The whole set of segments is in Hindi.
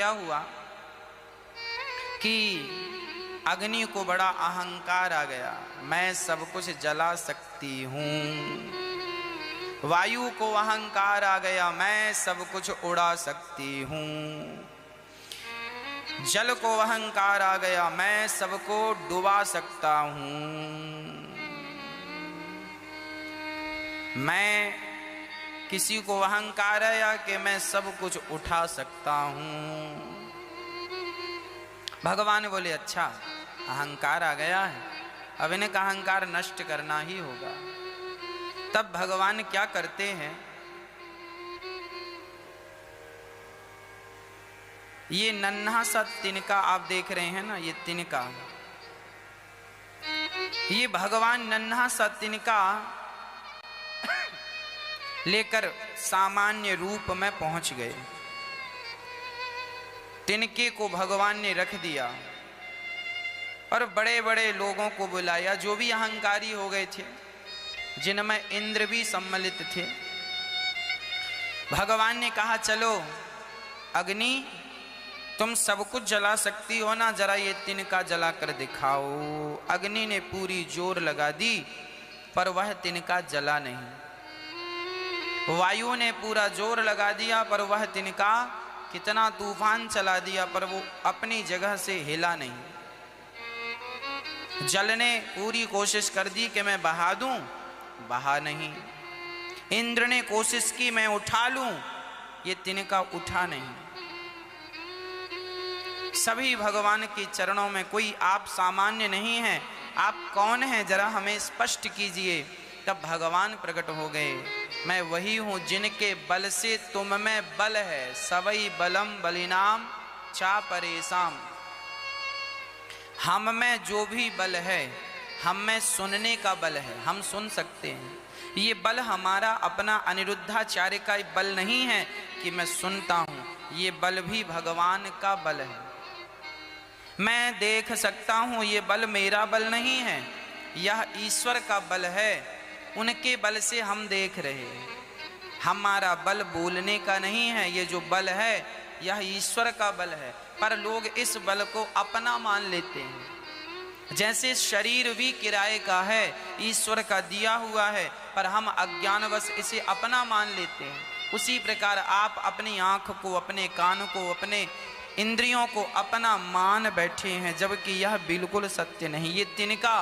क्या हुआ कि अग्नि को बड़ा अहंकार आ गया, मैं सब कुछ जला सकती हूँ। वायु को अहंकार आ गया, मैं सब कुछ उड़ा सकती हूँ। जल को अहंकार आ गया, मैं सबको डुबा सकता हूँ। मैं किसी को अहंकार आया कि मैं सब कुछ उठा सकता हूँ। भगवान बोले अच्छा अहंकार आ गया है, अब इन्हें का अहंकार नष्ट करना ही होगा। तब भगवान क्या करते हैं, ये नन्हा सा तिनका आप देख रहे हैं ना, ये तिनका, ये भगवान नन्हा सा तिनका लेकर सामान्य रूप में पहुंच गए। तिनके को भगवान ने रख दिया और बड़े बड़े लोगों को बुलाया जो भी अहंकारी हो गए थे, जिनमें इंद्र भी सम्मिलित थे। भगवान ने कहा चलो अग्नि तुम सब कुछ जला सकती हो ना, जरा ये तिनका जला कर दिखाओ। अग्नि ने पूरी जोर लगा दी पर वह तिनका जला नहीं। वायु ने पूरा जोर लगा दिया पर वह तिनका, कितना तूफान चला दिया पर वो अपनी जगह से हिला नहीं। जल ने पूरी कोशिश कर दी कि मैं बहा दूं, बहा नहीं। इंद्र ने कोशिश की मैं उठा लूं, ये तिनका उठा नहीं। सभी भगवान के चरणों में, कोई आप सामान्य नहीं हैं, आप कौन हैं जरा हमें स्पष्ट कीजिए। तब भगवान प्रकट हो गए, मैं वही हूं जिनके बल से तुम में बल है। सवई बलम बलिनाम चा परेशाम। हम में जो भी बल है, हम में सुनने का बल है, हम सुन सकते हैं। ये बल हमारा अपना अनिरुद्धाचार्य का बल नहीं है कि मैं सुनता हूं, ये बल भी भगवान का बल है। मैं देख सकता हूं, ये बल मेरा बल नहीं है, यह ईश्वर का बल है। उनके बल से हम देख रहे हैं। हमारा बल बोलने का नहीं है, ये जो बल है यह ईश्वर का बल है। पर लोग इस बल को अपना मान लेते हैं। जैसे शरीर भी किराए का है, ईश्वर का दिया हुआ है, पर हम अज्ञानवश इसे अपना मान लेते हैं। उसी प्रकार आप अपनी आँख को, अपने कान को, अपने इंद्रियों को अपना मान बैठे हैं, जबकि यह बिल्कुल सत्य नहीं। ये तिनका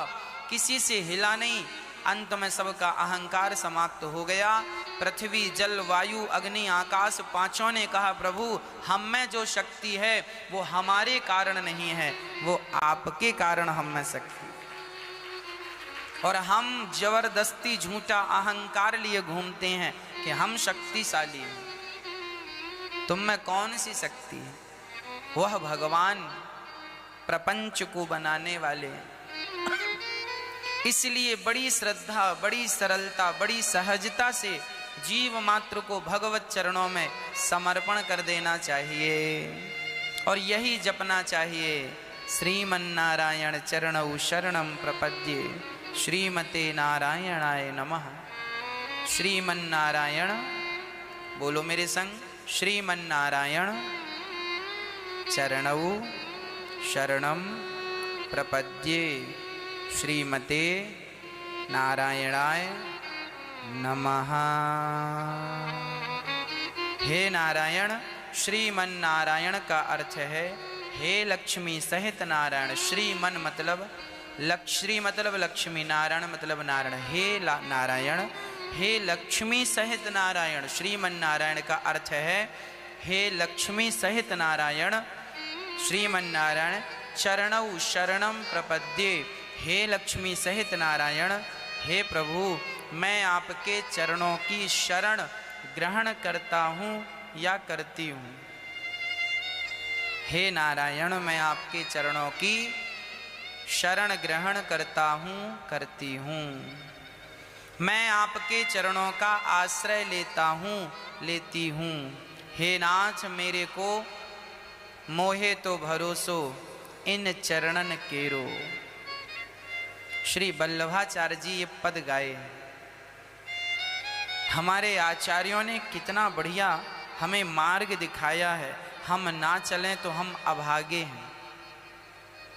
किसी से हिला नहीं। अंत में सबका अहंकार समाप्त हो गया। पृथ्वी, जल, वायु, अग्नि, आकाश पांचों ने कहा प्रभु हम में जो शक्ति है वो हमारे कारण नहीं है, वो आपके कारण हम में शक्ति। और हम जबरदस्ती झूठा अहंकार लिए घूमते हैं कि हम शक्तिशाली हैं। तुम में कौन सी शक्ति है? वह भगवान प्रपंच को बनाने वाले हैं। इसलिए बड़ी श्रद्धा, बड़ी सरलता, बड़ी सहजता से जीव मात्र को भगवत चरणों में समर्पण कर देना चाहिए और यही जपना चाहिए, श्रीमन्नारायण चरणौ शरणं प्रपद्ये, श्रीमते नारायणाय नमः। श्रीमन्नारायण बोलो मेरे संग, श्रीमन्नारायण चरणौ शरणं प्रपद्ये, श्रीमते नारायणाय नमः। हे नारायण, श्रीमन्नारायण का अर्थ है हे लक्ष्मी सहित नारायण। श्रीमन मतलब श्री मतलब लक्ष्मी, नारायण मतलब नारायण। हे नारायण, हे लक्ष्मी सहित नारायण। श्रीमन्नारायण का अर्थ है हे लक्ष्मी सहित नारायण। श्रीमन्नारायण चरणौ शरणं प्रपद्ये, हे लक्ष्मी सहित नारायण, हे प्रभु मैं आपके चरणों की शरण ग्रहण करता हूँ या करती हूँ। हे नारायण मैं आपके चरणों की शरण ग्रहण करता हूँ, करती हूँ। मैं आपके चरणों का आश्रय लेता हूँ, लेती हूँ। हे नाथ मेरे को मोहे तो भरोसो इन चरणन केरो। श्री वल्लभाचार्य जी ये पद गाए। हमारे आचार्यों ने कितना बढ़िया हमें मार्ग दिखाया है, हम ना चलें तो हम अभागे हैं।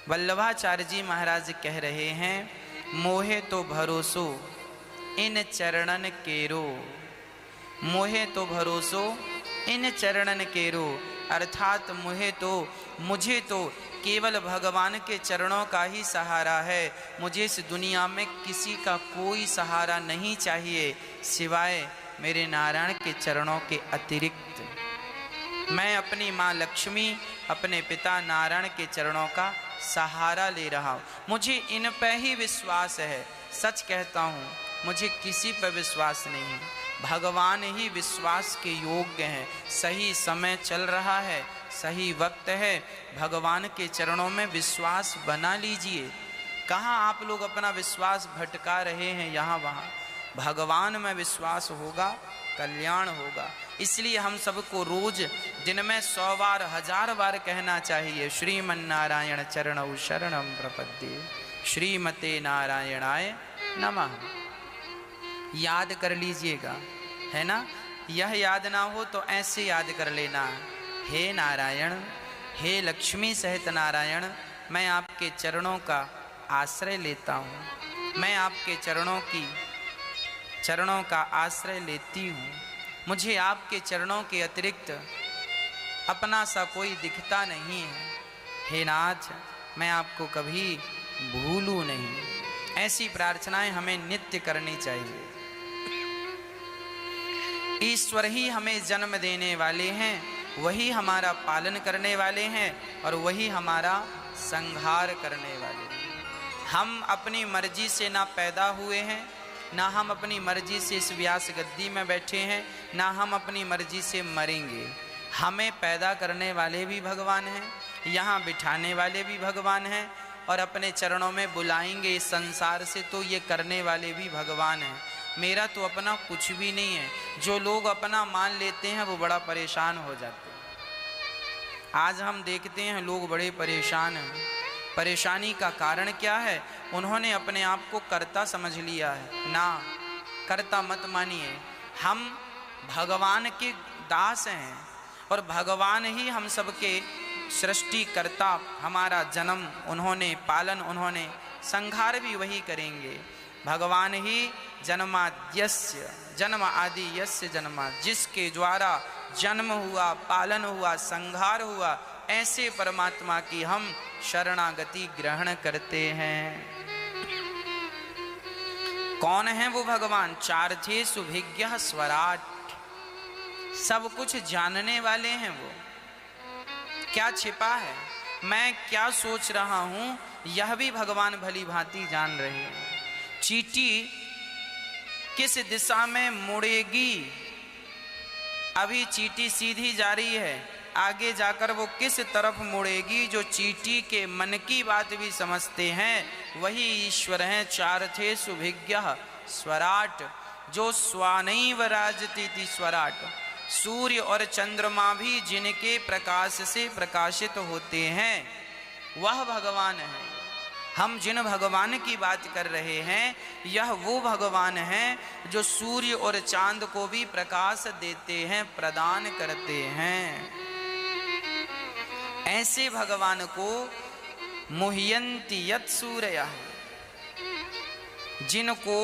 वल्लभाचार्य जी महाराज कह रहे हैं, मोहे तो भरोसो इन चरणन केरो, मोहे तो भरोसो इन चरणन केरो, अर्थात मुझे तो केवल भगवान के चरणों का ही सहारा है। मुझे इस दुनिया में किसी का कोई सहारा नहीं चाहिए सिवाय मेरे नारायण के चरणों के अतिरिक्त। मैं अपनी माँ लक्ष्मी, अपने पिता नारायण के चरणों का सहारा ले रहा हूँ। मुझे इन पर ही विश्वास है। सच कहता हूँ, मुझे किसी पर विश्वास नहीं है। भगवान ही विश्वास के योग्य हैं। सही समय चल रहा है, सही वक्त है, भगवान के चरणों में विश्वास बना लीजिए। कहाँ आप लोग अपना विश्वास भटका रहे हैं यहाँ वहाँ। भगवान में विश्वास होगा, कल्याण होगा। इसलिए हम सबको रोज दिन में 100 बार 1000 बार कहना चाहिए, श्रीमन्नारायण चरणौ शरणं प्रपद्ये, श्रीमते नारायणाय नमः। याद कर लीजिएगा, है ना। यह याद ना हो तो ऐसे याद कर लेना, हे नारायण, हे लक्ष्मी सहित नारायण, मैं आपके चरणों का आश्रय लेता हूँ, मैं आपके चरणों का आश्रय लेती हूँ। मुझे आपके चरणों के अतिरिक्त अपना सा कोई दिखता नहीं है। हे नाथ, मैं आपको कभी भूलूं नहीं। ऐसी प्रार्थनाएं हमें नित्य करनी चाहिए। ईश्वर ही हमें जन्म देने वाले हैं, वही हमारा पालन करने वाले हैं और वही हमारा संहार करने वाले हैं। हम अपनी मर्जी से ना पैदा हुए हैं, ना हम अपनी मर्जी से इस व्यास गद्दी में बैठे हैं, ना हम अपनी मर्जी से मरेंगे। हमें पैदा करने वाले भी भगवान हैं, यहाँ बिठाने वाले भी भगवान हैं और अपने चरणों में बुलाएंगे इस संसार से तो ये करने वाले भी भगवान हैं। मेरा तो अपना कुछ भी नहीं है। जो लोग अपना मान लेते हैं वो बड़ा परेशान हो जाते हैं। आज हम देखते हैं लोग बड़े परेशान हैं। परेशानी का कारण क्या है? उन्होंने अपने आप को कर्ता समझ लिया है। ना, कर्ता मत मानिए। हम भगवान के दास हैं और भगवान ही हम सबके सृष्टि कर्ता। हमारा जन्म उन्होंने, पालन उन्होंने, संहार भी वही करेंगे। भगवान ही जन्माद्यस्य जन्म आदि यस्य जन्मा, जिसके द्वारा जन्म हुआ, पालन हुआ, संहार हुआ, ऐसे परमात्मा की हम शरणागति ग्रहण करते हैं। कौन है वो भगवान? चार्थेषु विज्ञः स्वराट, सब कुछ जानने वाले हैं वो। क्या छिपा है, मैं क्या सोच रहा हूं, यह भी भगवान भली भांति जान रहे हैं। चींटी किस दिशा में मुड़ेगी, अभी चींटी सीधी जा रही है, आगे जाकर वो किस तरफ मुड़ेगी, जो चींटी के मन की बात भी समझते हैं वही ईश्वर हैं। चार्थेषु विज्ञः स्वराट, जो स्वानैव राजतीति स्वराट, सूर्य और चंद्रमा भी जिनके प्रकाश से प्रकाशित होते हैं वह भगवान है। हम जिन भगवान की बात कर रहे हैं यह वो भगवान हैं जो सूर्य और चांद को भी प्रकाश देते हैं, प्रदान करते हैं। ऐसे भगवान को मुह्यन्ति यत् सूरयः, जिनको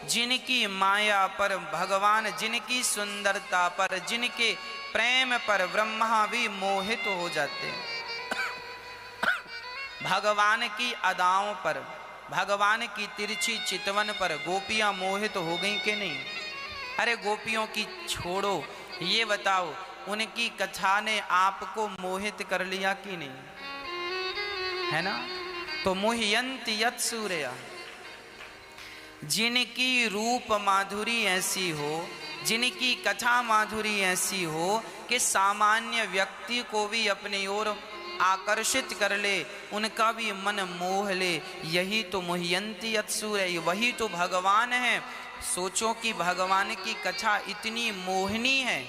जिनकी माया पर भगवान, जिनकी सुंदरता पर, जिनके प्रेम पर ब्रह्मा भी मोहित हो जाते हैं। भगवान की अदाओं पर, भगवान की तिरछी चितवन पर गोपियां मोहित हो गई कि नहीं? अरे गोपियों की छोड़ो, ये बताओ उनकी कथा ने आपको मोहित कर लिया कि नहीं? है ना। तो मुह्यन्ति यत् सूरयः, जिनकी रूप माधुरी ऐसी हो, जिनकी कथा माधुरी ऐसी हो कि सामान्य व्यक्ति को भी अपनी ओर आकर्षित कर ले, उनका भी मन मोह ले, यही तो मुह्यन्ति यत् सूरयः, वही तो भगवान है। सोचो कि भगवान की कथा इतनी मोहनी है,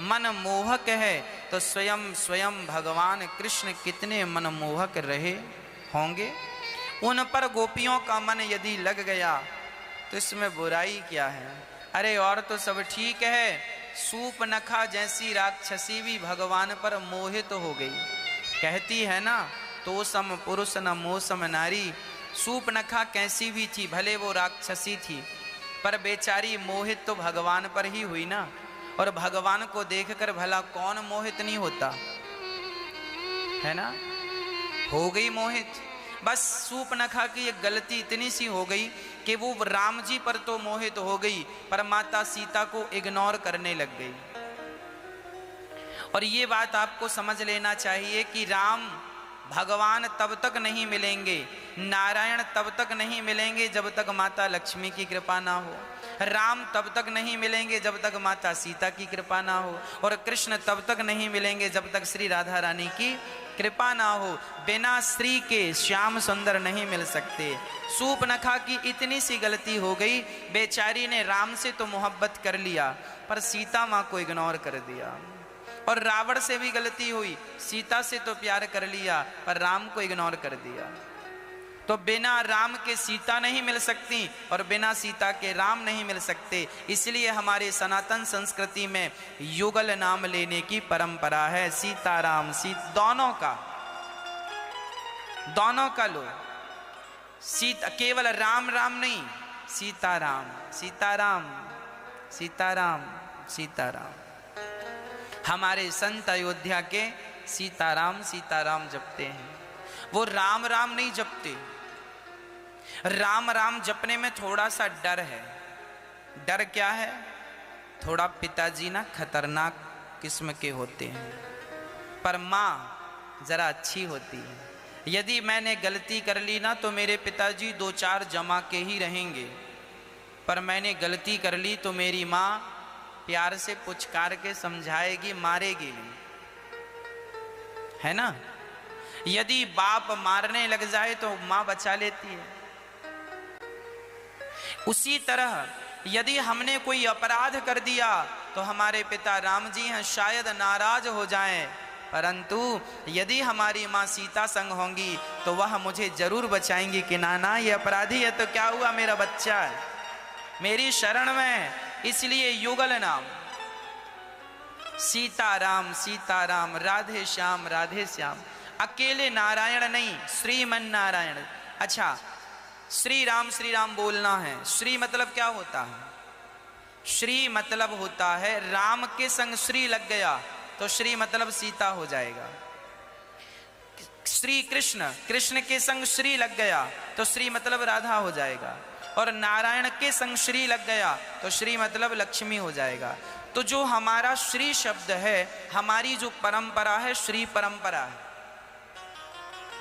मन मोहक है, तो स्वयं भगवान कृष्ण कितने मनमोहक रहे होंगे। उन पर गोपियों का मन यदि लग गया तो इसमें बुराई क्या है? अरे और तो सब ठीक है, सूपनखा जैसी राक्षसी भी भगवान पर मोहित हो गई। कहती है ना, तो सम पुरुष न मोसम नारी। सूपनखा कैसी भी थी, भले वो राक्षसी थी, पर बेचारी मोहित तो भगवान पर ही हुई ना। और भगवान को देखकर भला कौन मोहित नहीं होता, है ना। हो गई मोहित। बस सूपनखा की एक गलती इतनी सी हो गई कि वो राम जी पर तो मोहित हो गई, पर माता सीता को इग्नोर करने लग गई। और ये बात आपको समझ लेना चाहिए कि राम भगवान तब तक नहीं मिलेंगे, नारायण तब तक नहीं मिलेंगे जब तक माता लक्ष्मी की कृपा ना हो। राम तब तक नहीं मिलेंगे जब तक माता सीता की कृपा ना हो। और कृष्ण तब तक नहीं मिलेंगे जब तक श्री राधा रानी की कृपा ना हो। बिना श्री के श्याम सुंदर नहीं मिल सकते। सूपनखा की इतनी सी गलती हो गई, बेचारी ने राम से तो मोहब्बत कर लिया पर सीता माँ को इग्नोर कर दिया। और रावण से भी गलती हुई, सीता से तो प्यार कर लिया पर राम को इग्नोर कर दिया। तो बिना राम के सीता नहीं मिल सकती और बिना सीता के राम नहीं मिल सकते। इसलिए हमारे सनातन संस्कृति में युगल नाम लेने की परंपरा है। सीताराम दोनों का लो। सीता केवल राम राम नहीं, सीताराम सीताराम सीताराम सीताराम। हमारे संत अयोध्या के सीताराम सीताराम जपते हैं, वो राम राम नहीं जपते। राम राम जपने में थोड़ा सा डर है। डर क्या है? थोड़ा पिताजी ना खतरनाक किस्म के होते हैं, पर माँ जरा अच्छी होती है। यदि मैंने गलती कर ली ना तो मेरे पिताजी 2-4 जमा के ही रहेंगे, पर मैंने गलती कर ली तो मेरी माँ प्यार से पुचकार के समझाएगी, मारेगी नहीं, है ना। यदि बाप मारने लग जाए तो माँ बचा लेती है। उसी तरह यदि हमने कोई अपराध कर दिया तो हमारे पिता राम जी हैं, शायद नाराज हो जाएं, परंतु यदि हमारी माँ सीता संग होंगी तो वह मुझे जरूर बचाएंगी कि नाना ये अपराधी है तो क्या हुआ, मेरा बच्चा है, मेरी शरण में। इसलिए युगल नाम सीताराम सीताराम, राधे श्याम राधे श्याम। अकेले नारायण नहीं, श्रीमन नारायण। अच्छा, श्री राम बोलना है। श्री मतलब क्या होता है? श्री मतलब होता है राम के संग श्री लग गया तो श्री मतलब सीता हो जाएगा। श्री कृष्ण, कृष्ण के संग श्री लग गया तो श्री मतलब राधा हो जाएगा। और नारायण के संग श्री लग गया तो श्री मतलब लक्ष्मी हो जाएगा। तो जो हमारा श्री शब्द है, हमारी जो परंपरा है श्री परंपरा है।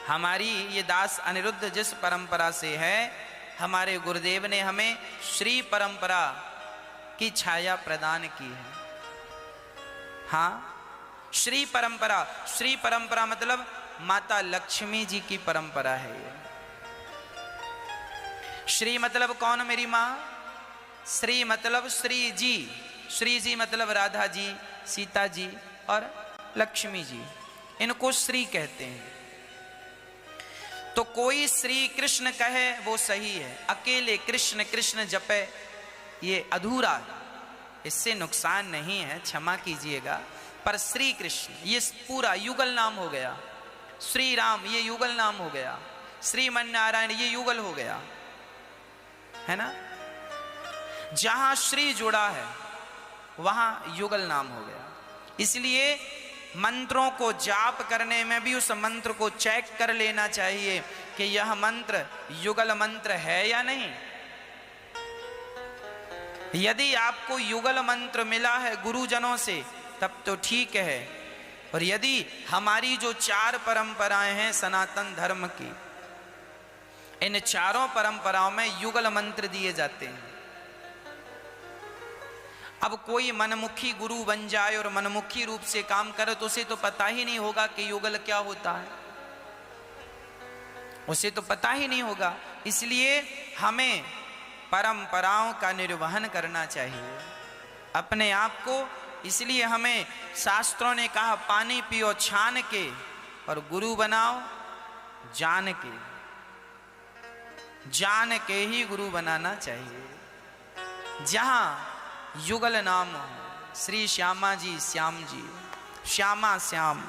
हमारी ये दास अनिरुद्ध जिस परंपरा से है, हमारे गुरुदेव ने हमें श्री परंपरा की छाया प्रदान की है। हाँ, श्री परंपरा मतलब माता लक्ष्मी जी की परंपरा है ये। श्री मतलब कौन? मेरी माँ। श्री मतलब श्री जी मतलब राधा जी, सीता जी और लक्ष्मी जी, इनको श्री कहते हैं। तो कोई श्री कृष्ण कहे वो सही है, अकेले कृष्ण कृष्ण जपे ये अधूरा है, इससे नुकसान नहीं है, क्षमा कीजिएगा। पर श्री कृष्ण ये पूरा युगल नाम हो गया। श्री राम ये युगल नाम हो गया। श्रीमन नारायण ये युगल हो गया, है ना। जहां श्री जुड़ा है वहां युगल नाम हो गया। इसलिए मंत्रों को जाप करने में भी उस मंत्र को चेक कर लेना चाहिए कि यह मंत्र युगल मंत्र है या नहीं। यदि आपको युगल मंत्र मिला है गुरुजनों से तब तो ठीक है। और यदि हमारी जो 4 परंपराएं हैं सनातन धर्म की, इन चारों परंपराओं में युगल मंत्र दिए जाते हैं। अब कोई मनमुखी गुरु बन जाए और मनमुखी रूप से काम करे तो उसे तो पता ही नहीं होगा कि युगल क्या होता है, उसे तो पता ही नहीं होगा। इसलिए हमें परंपराओं का निर्वहन करना चाहिए अपने आप को। इसलिए हमें शास्त्रों ने कहा पानी पियो छान के और गुरु बनाओ जान के। जान के ही गुरु बनाना चाहिए। जहां युगल नाम हो, श्री श्यामा जी, श्याम जी, श्यामा श्याम।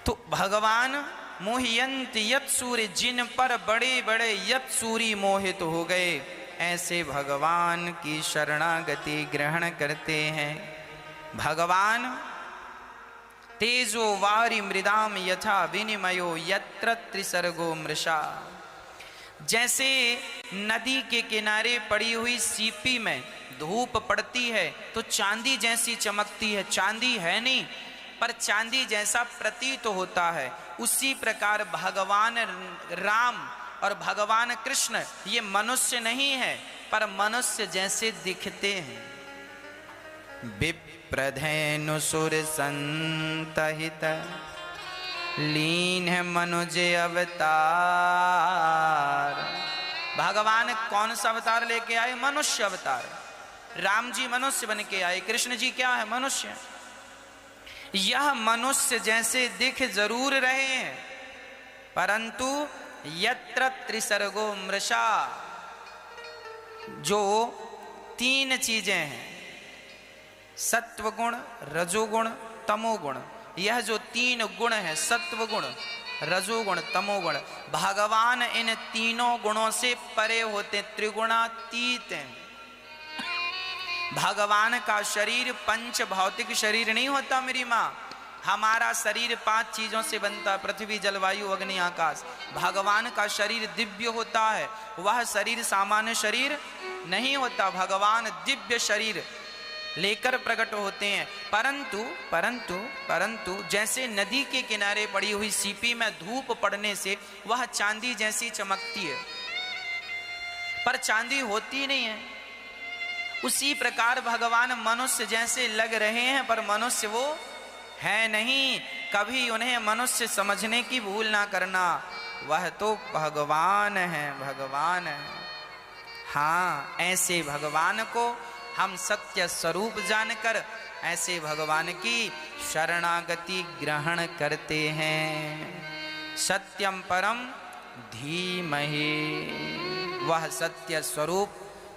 तो भगवान मोहियंत यत सूर्य, जिन पर बड़े बड़े यत सूरी मोहित हो गए, ऐसे भगवान की शरणागति ग्रहण करते हैं। भगवान तेजो वारी मृदाम यथा विनिमयो यत्र त्रिसर्गो मृषा। जैसे नदी के किनारे पड़ी हुई सीपी में धूप पड़ती है तो चांदी जैसी चमकती है, चांदी है नहीं पर चांदी जैसा प्रतीत होता है, उसी प्रकार भगवान राम और भगवान कृष्ण ये मनुष्य नहीं है पर मनुष्य जैसे दिखते हैं। विप्रधेनु सुर संतहित लीन है मनुज अवतार। भगवान कौन सा अवतार लेके आए? मनुष्य अवतार। राम जी मनुष्य बन के आए, कृष्ण जी क्या है? मनुष्य। यह मनुष्य जैसे दिख जरूर रहे हैं परंतु यत्र त्रिसर्गो मृषा, जो तीन चीजें हैं, सत्वगुण, रजोगुण, तमोगुण, यह जो तीन गुण है, सत्वगुण, रजोगुण, तमोगुण, भगवान इन तीनों गुणों से परे होते, त्रिगुणातीत हैं। भगवान का शरीर पंच भौतिक शरीर नहीं होता मेरी माँ। हमारा शरीर 5 चीजों से बनता, पृथ्वी जल वायु अग्नि आकाश। भगवान का शरीर दिव्य होता है, वह शरीर सामान्य शरीर नहीं होता। भगवान दिव्य शरीर लेकर प्रकट होते हैं। परंतु परंतु परंतु जैसे नदी के किनारे पड़ी हुई सीपी में धूप पड़ने से वह चांदी जैसी चमकती है पर चांदी होती नहीं है, उसी प्रकार भगवान मनुष्य जैसे लग रहे हैं पर मनुष्य वो है नहीं। कभी उन्हें मनुष्य समझने की भूल ना करना, वह तो भगवान है, भगवान है। हाँ, ऐसे भगवान को हम सत्य स्वरूप जानकर ऐसे भगवान की शरणागति ग्रहण करते हैं। सत्यम परम धीमहि, वह सत्य स्वरूप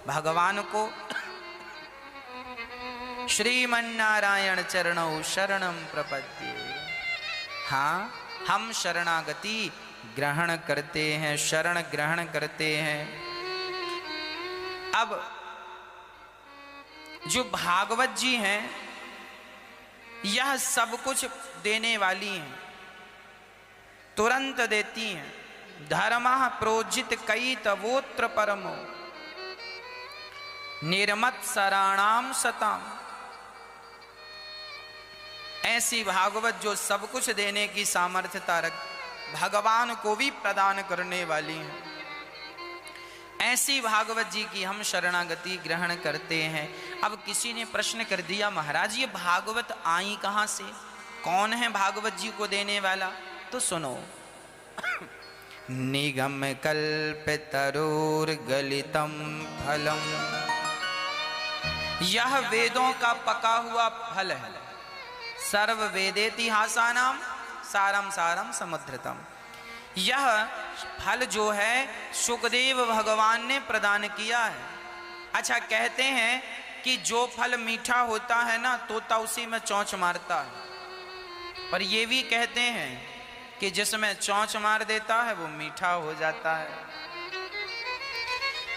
भगवान को श्रीमन्नारायण चरणौ शरणम प्रपद्ये। हाँ, हम शरणागति ग्रहण करते हैं, शरण ग्रहण करते हैं। अब जो भागवत जी हैं यह सब कुछ देने वाली हैं, तुरंत देती हैं। धर्मः प्रोजित कई तवोत्र परमो निर्मत्सराणाम सताम। ऐसी भागवत जो सब कुछ देने की सामर्थ्यता रख, भगवान को भी प्रदान करने वाली हैं, ऐसी भागवत जी की हम शरणागति ग्रहण करते हैं। अब किसी ने प्रश्न कर दिया, महाराज ये भागवत आई कहाँ से? कौन है भागवत जी को देने वाला? तो सुनो। निगम कल्पतरोर गलितम फलम, यह वेदों का पका हुआ फल है। सर्व वेदेतिहासानाम सारम सारम समुद्रतम, यह फल जो है सुखदेव भगवान ने प्रदान किया है। अच्छा, कहते हैं कि जो फल मीठा होता है ना, तोता उसी में चोंच मारता है, पर ये भी कहते हैं कि जिसमें चोंच मार देता है वो मीठा हो जाता है।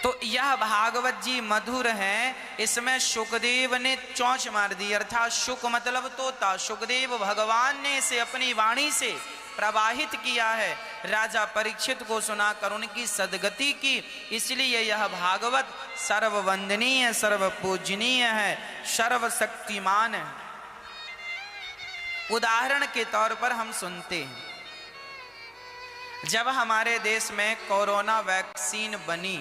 तो यह भागवत जी मधुर है, इसमें सुखदेव ने चोंच मार दी, अर्थात सुख मतलब तोता। सुखदेव भगवान ने इसे अपनी वाणी से प्रवाहित किया है, राजा परीक्षित को सुनाकर उनकी सदगति की। इसलिए यह भागवत सर्ववंदनीय, सर्वपूजनीय है, सर्वशक्तिमान है। उदाहरण के तौर पर हम सुनते हैं, जब हमारे देश में कोरोना वैक्सीन बनी,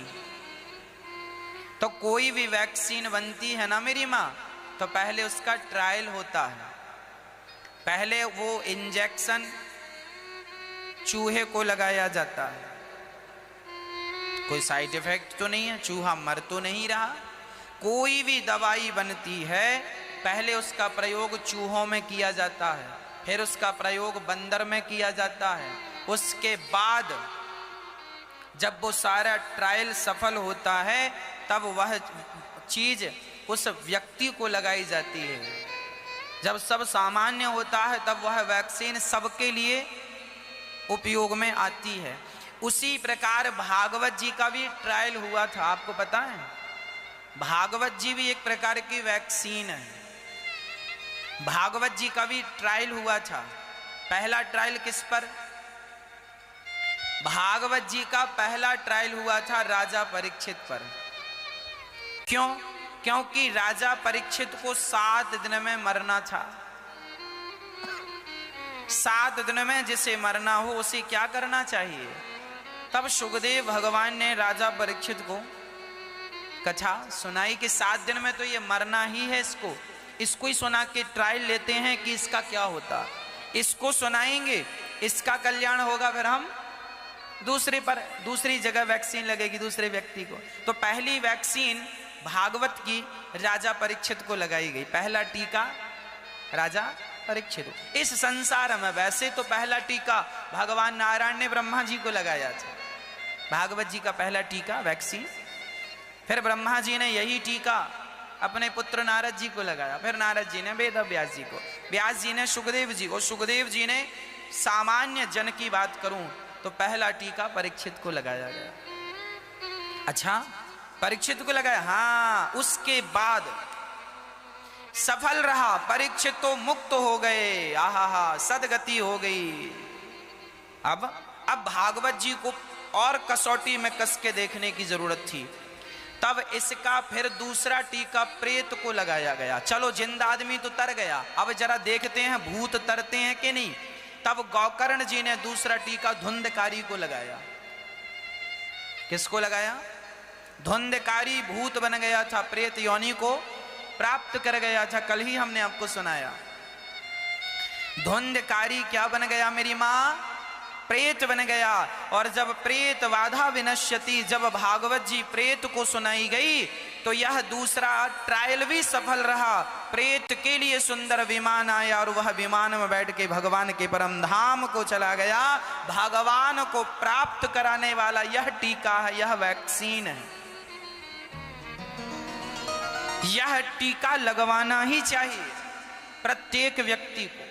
तो कोई भी वैक्सीन बनती है ना मेरी माँ, तो पहले उसका ट्रायल होता है। पहले वो इंजेक्शन चूहे को लगाया जाता है, कोई साइड इफेक्ट तो नहीं है, चूहा मर तो नहीं रहा। कोई भी दवाई बनती है पहले उसका प्रयोग चूहों में किया जाता है, फिर उसका प्रयोग बंदर में किया जाता है। उसके बाद जब वो सारा ट्रायल सफल होता है तब वह चीज उस व्यक्ति को लगाई जाती है। जब सब सामान्य होता है तब वह वैक्सीन सबके लिए उपयोग में आती है। उसी प्रकार भागवत जी का भी ट्रायल हुआ था, आपको पता है? भागवत जी भी एक प्रकार की वैक्सीन है। भागवत जी का भी ट्रायल हुआ था। पहला ट्रायल किस पर? भागवत जी का पहला ट्रायल हुआ था राजा परीक्षित पर। क्यों? क्योंकि राजा परीक्षित को 7 दिन में मरना था। 7 दिन में जिसे मरना हो उसे क्या करना चाहिए? तब सुखदेव भगवान ने राजा परीक्षित को कथा सुनाई कि 7 दिन में तो ये मरना ही है, इसको ही सुना के ट्रायल लेते हैं कि इसका क्या होता। इसको सुनाएंगे, इसका कल्याण होगा, फिर हम दूसरी जगह वैक्सीन लगेगी दूसरे व्यक्ति को। तो पहली वैक्सीन भागवत की राजा परीक्षित को लगाई गई। पहला टीका राजा परीक्षित। इस संसार में वैसे तो पहला टीका भगवान नारायण ने ब्रह्मा जी को लगाया था। भागवत जी का पहला टीका वैक्सीन, फिर ब्रह्मा जी ने यही टीका अपने पुत्र नारद जी को लगाया, फिर नारद जी ने वेद व्यास जी को, व्यास जी ने सुखदेव जी को, सुखदेव जी ने सामान्य जन की बात करूं तो पहला टीका परीक्षित को लगाया गया। अच्छा, परीक्षित को लगाया। हाँ, उसके बाद सफल रहा, परीक्षित तो मुक्त हो गए, आहा सदगति हो गई। अब भागवत जी को और कसौटी में कस के देखने की जरूरत थी। तब इसका फिर दूसरा टीका प्रेत को लगाया गया। चलो जिंदा आदमी तो तर गया, अब जरा देखते हैं भूत तरते हैं कि नहीं। तब गौकर्ण जी ने दूसरा टीका धुंधकारी को लगाया। किसको लगाया? धुंधकारी भूत बन गया था, प्रेत योनि को प्राप्त कर गया था। कल ही हमने आपको सुनाया। धुंधकारी क्या बन गया मेरी मां? प्रेत बन गया। और जब प्रेत बाधा विनश्यति, जब भागवत जी प्रेत को सुनाई गई तो यह दूसरा ट्रायल भी सफल रहा। प्रेत के लिए सुंदर विमान आया और वह विमान में बैठ के भगवान के परम धाम को चला गया। भगवान को प्राप्त कराने वाला यह टीका है, यह वैक्सीन है। यह टीका लगवाना ही चाहिए प्रत्येक व्यक्ति को।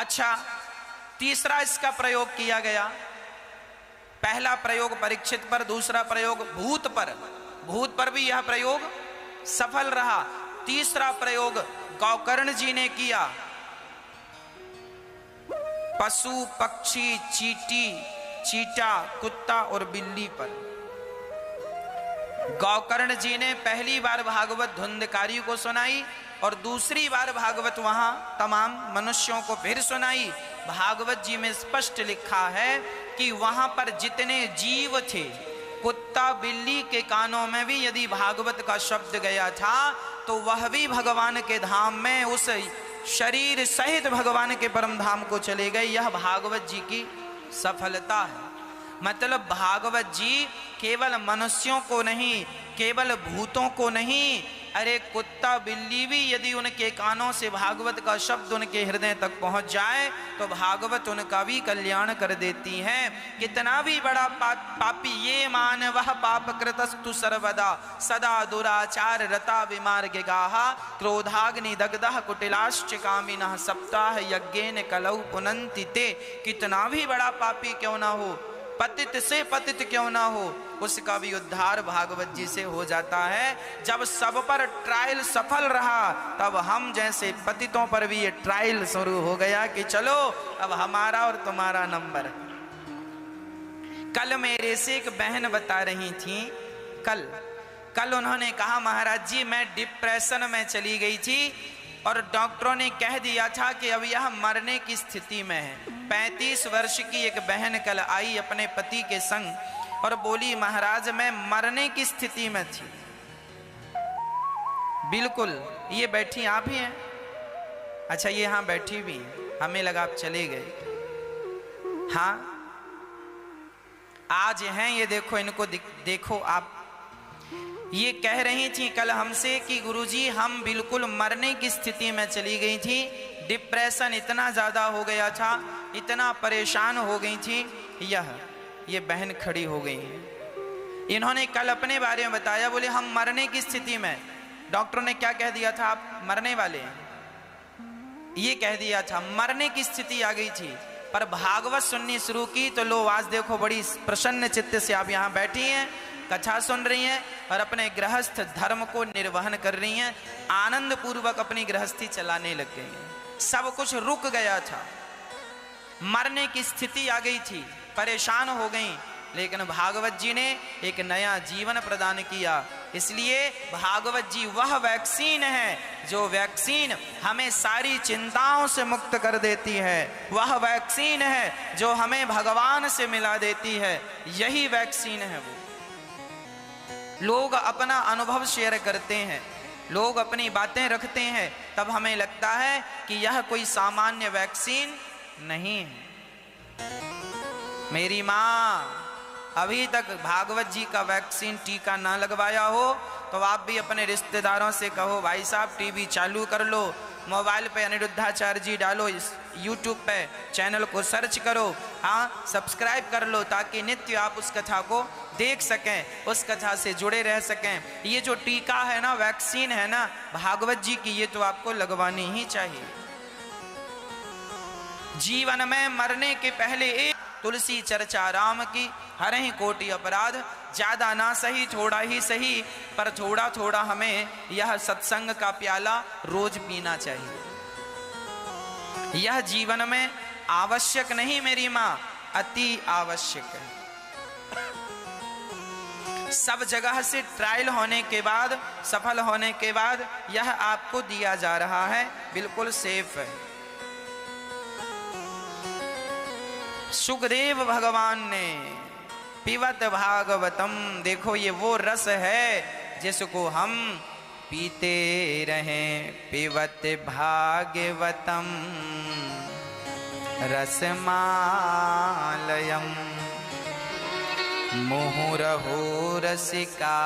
अच्छा, तीसरा इसका प्रयोग किया गया। पहला प्रयोग परीक्षित पर, दूसरा प्रयोग भूत पर। भूत पर भी यह प्रयोग सफल रहा। तीसरा प्रयोग गौकर्ण जी ने किया पशु, पक्षी, चीटा, कुत्ता और बिल्ली पर। गौकर्ण जी ने पहली बार भागवत धुंधकारी को सुनाई और दूसरी बार भागवत वहां तमाम मनुष्यों को फिर सुनाई। भागवत जी में स्पष्ट लिखा है कि वहां पर जितने जीव थे, कुत्ता बिल्ली के कानों में भी यदि भागवत का शब्द गया था तो वह भी भगवान के धाम में उस शरीर सहित भगवान के परम धाम को चले गए। यह भागवत जी की सफलता है। मतलब भागवत जी केवल मनुष्यों को नहीं, केवल भूतों को नहीं, अरे कुत्ता बिल्ली भी यदि उनके कानों से भागवत का शब्द उनके हृदय तक पहुंच जाए तो भागवत उनका भी कल्याण कर देती है। कितना भी बड़ा पापी ये मानवः पाप कृतस्तु सर्वदा सदा दुराचार रता विमार्ग गाहा क्रोधाग्नि दग्धः कुटिलाश्च कामिनः सप्ताह यज्ञेन कलौ पुनन्ति ते। कितना भी बड़ा पापी क्यों ना हो, पतित से पतित क्यों ना हो, उसका भी उद्धार भागवत जी से हो जाता है। जब सब पर ट्रायल सफल रहा तब हम जैसे पतितों पर भी ये ट्रायल शुरू हो गया कि चलो अब हमारा और तुम्हारा नंबर। कल मेरे से एक बहन बता रही थी, कल उन्होंने कहा महाराज जी मैं डिप्रेशन में चली गई थी और डॉक्टरों ने कह दिया था कि अब यह मरने की स्थिति में है। 35 वर्ष की एक बहन कल आई अपने पति के संग और बोली महाराज मैं मरने की स्थिति में थी। बिल्कुल, ये बैठी आप ही हैं? अच्छा, ये हाँ बैठी भी हैं, हमें लगा आप चले गए। हाँ आज हैं ये, देखो इनको देखो आप। ये कह रही थी कल हमसे कि गुरुजी हम बिल्कुल मरने की स्थिति में चली गई थी, डिप्रेशन इतना ज़्यादा हो गया था, इतना परेशान हो गई थी। ये बहन खड़ी हो गई है। इन्होंने कल अपने बारे में बताया, बोले हम मरने की स्थिति में, डॉक्टरों ने क्या कह दिया था, आप मरने वाले हैं, ये कह दिया था, मरने की स्थिति आ गई थी। पर भागवत सुननी शुरू की तो लो आज देखो बड़ी प्रसन्न चित्त से आप यहाँ बैठी हैं, कथा सुन रही हैं और अपने गृहस्थ धर्म को निर्वहन कर रही हैं, आनंद पूर्वक अपनी गृहस्थी चलाने लग गई हैं। सब कुछ रुक गया था, मरने की स्थिति आ गई थी, परेशान हो गई, लेकिन भागवत जी ने एक नया जीवन प्रदान किया। इसलिए भागवत जी वह वैक्सीन है जो वैक्सीन हमें सारी चिंताओं से मुक्त कर देती है, वह वैक्सीन है जो हमें भगवान से मिला देती है, यही वैक्सीन है वो। लोग अपना अनुभव शेयर करते हैं, लोग अपनी बातें रखते हैं, तब हमें लगता है कि यह कोई सामान्य वैक्सीन नहीं है। मेरी माँ अभी तक भागवत जी का वैक्सीन टीका ना लगवाया हो तो आप भी अपने रिश्तेदारों से कहो, भाई साहब टीवी चालू कर लो, मोबाइल पे अनिरुद्धाचार्य जी डालो, इस यूट्यूब पे चैनल को सर्च करो, हाँ सब्सक्राइब कर लो, ताकि नित्य आप उस कथा को देख सकें, उस कथा से जुड़े रह सकें। ये जो टीका है ना, वैक्सीन है ना भागवत जी की, ये तो आपको लगवानी ही चाहिए। जीवन में मरने के पहले एक तुलसी चर्चा राम की, हरहि कोटि अपराध, ज्यादा ना सही थोड़ा ही सही, पर थोड़ा थोड़ा हमें यह सत्संग का प्याला रोज पीना चाहिए। यह जीवन में आवश्यक नहीं मेरी माँ, अति आवश्यक है। सब जगह से ट्रायल होने के बाद, सफल होने के बाद यह आपको दिया जा रहा है, बिल्कुल सेफ है। सुखदेव भगवान ने पिबत भागवतम, देखो ये वो रस है जिसको हम पीते रहें, पिबत भागवतम रसमालयम मुहुरहो रसिका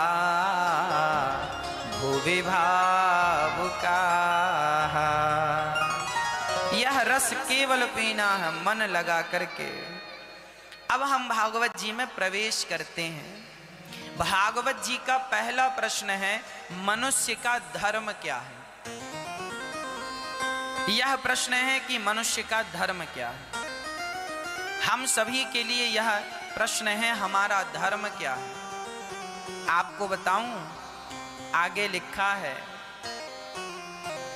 भुवि भावुका। यह रस केवल पीना है मन लगा करके। अब हम भागवत जी में प्रवेश करते हैं। भागवत जी का पहला प्रश्न है, मनुष्य का धर्म क्या है? यह प्रश्न है कि मनुष्य का धर्म क्या है। हम सभी के लिए यह प्रश्न है, हमारा धर्म क्या है? आपको बताऊं, आगे लिखा है,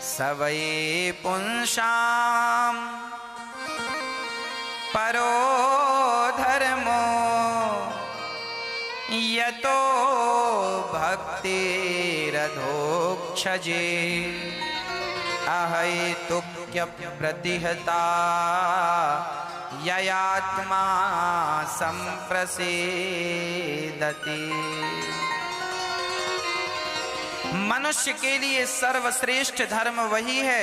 सवै पुंसाम परो धर्मो यतो भक्तिरधोक्षजे अहैतुक्य प्रतिहता ययात्मा संप्रसेदति। मनुष्य के लिए सर्वश्रेष्ठ धर्म वही है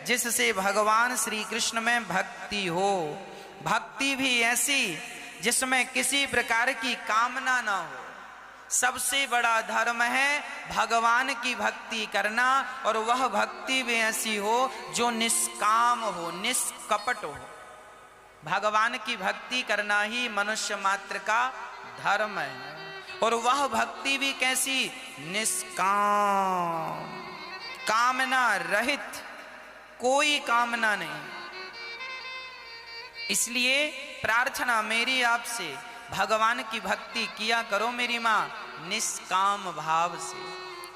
जिससे भगवान श्री कृष्ण में भक्ति हो, भक्ति भी ऐसी जिसमें किसी प्रकार की कामना ना हो। सबसे बड़ा धर्म है भगवान की भक्ति करना, और वह भक्ति भी ऐसी हो जो निष्काम हो, निष्कपट हो। भगवान की भक्ति करना ही मनुष्य मात्र का धर्म है, और वह भक्ति भी कैसी? निष्काम, कामना रहित, कोई कामना नहीं। इसलिए प्रार्थना मेरी आपसे, भगवान की भक्ति किया करो मेरी माँ, निष्काम भाव से,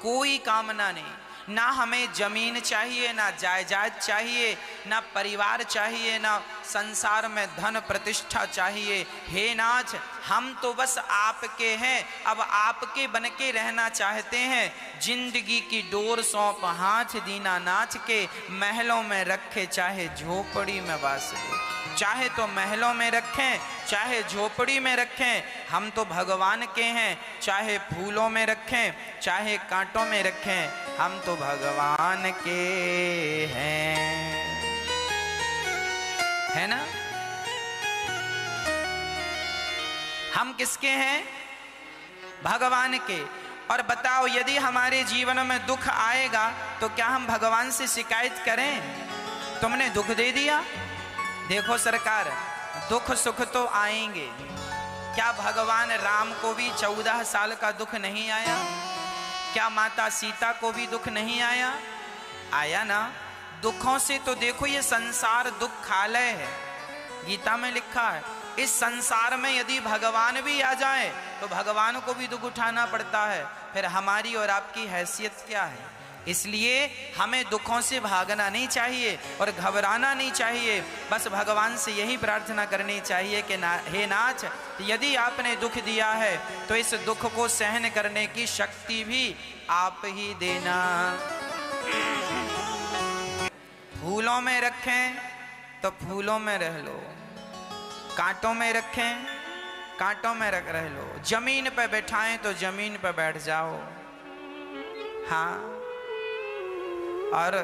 कोई कामना नहीं। ना हमें जमीन चाहिए, ना जायदाद चाहिए, ना परिवार चाहिए, ना संसार में धन प्रतिष्ठा चाहिए। हे नाथ, हम तो बस आपके हैं, अब आपके बन के रहना चाहते हैं। जिंदगी की डोर सौंप हाथ दीना नाथ के, महलों में रखे चाहे झोपड़ी में वास हो। चाहे तो महलों में रखें, चाहे झोपड़ी में रखें, हम तो भगवान के हैं। चाहे फूलों में रखें, चाहे कांटों में रखें, हम तो भगवान के हैं, है ना? हम किसके हैं? भगवान के। और बताओ, यदि हमारे जीवन में दुख आएगा तो क्या हम भगवान से शिकायत करें, तुमने दुख दे दिया? देखो सरकार, दुख सुख तो आएंगे, क्या भगवान राम को भी 14 साल का दुख नहीं आया? क्या माता सीता को भी दुख नहीं आया? आया ना। दुखों से तो देखो, ये संसार दुखालय है, गीता में लिखा है। इस संसार में यदि भगवान भी आ जाए तो भगवान को भी दुख उठाना पड़ता है, फिर हमारी और आपकी हैसियत क्या है? इसलिए हमें दुखों से भागना नहीं चाहिए और घबराना नहीं चाहिए। बस भगवान से यही प्रार्थना करनी चाहिए कि हे नाथ, यदि आपने दुख दिया है तो इस दुख को सहन करने की शक्ति भी आप ही देना। फूलों में रखें तो फूलों में रह लो, कांटों में रखें कांटों में रह लो, जमीन पर बैठाएं तो जमीन पर बैठ जाओ, हाँ, और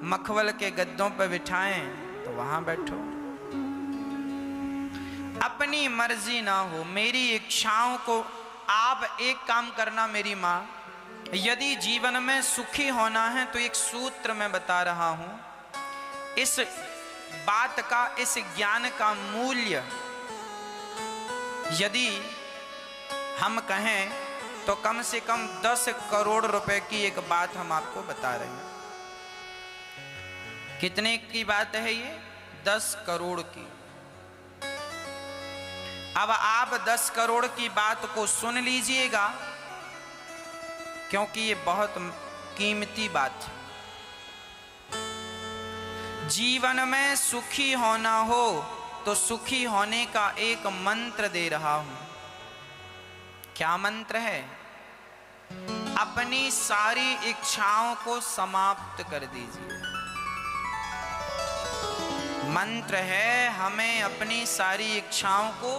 मखमल के गद्दों पर बिठाएं तो वहां बैठो। अपनी मर्जी ना हो, मेरी इच्छाओं को आप एक काम करना मेरी माँ, यदि जीवन में सुखी होना है तो एक सूत्र मैं बता रहा हूं, इस बात का, इस ज्ञान का मूल्य यदि हम कहें तो कम से कम 10 करोड़ रुपए की एक बात हम आपको बता रहे हैं। कितने की बात है ये? 10 करोड़ की। अब आप 10 करोड़ की बात को सुन लीजिएगा, क्योंकि ये बहुत कीमती बात है। जीवन में सुखी होना हो तो सुखी होने का एक मंत्र दे रहा हूं। क्या मंत्र है? अपनी सारी इच्छाओं को समाप्त कर दीजिए। मंत्र है, हमें अपनी सारी इच्छाओं को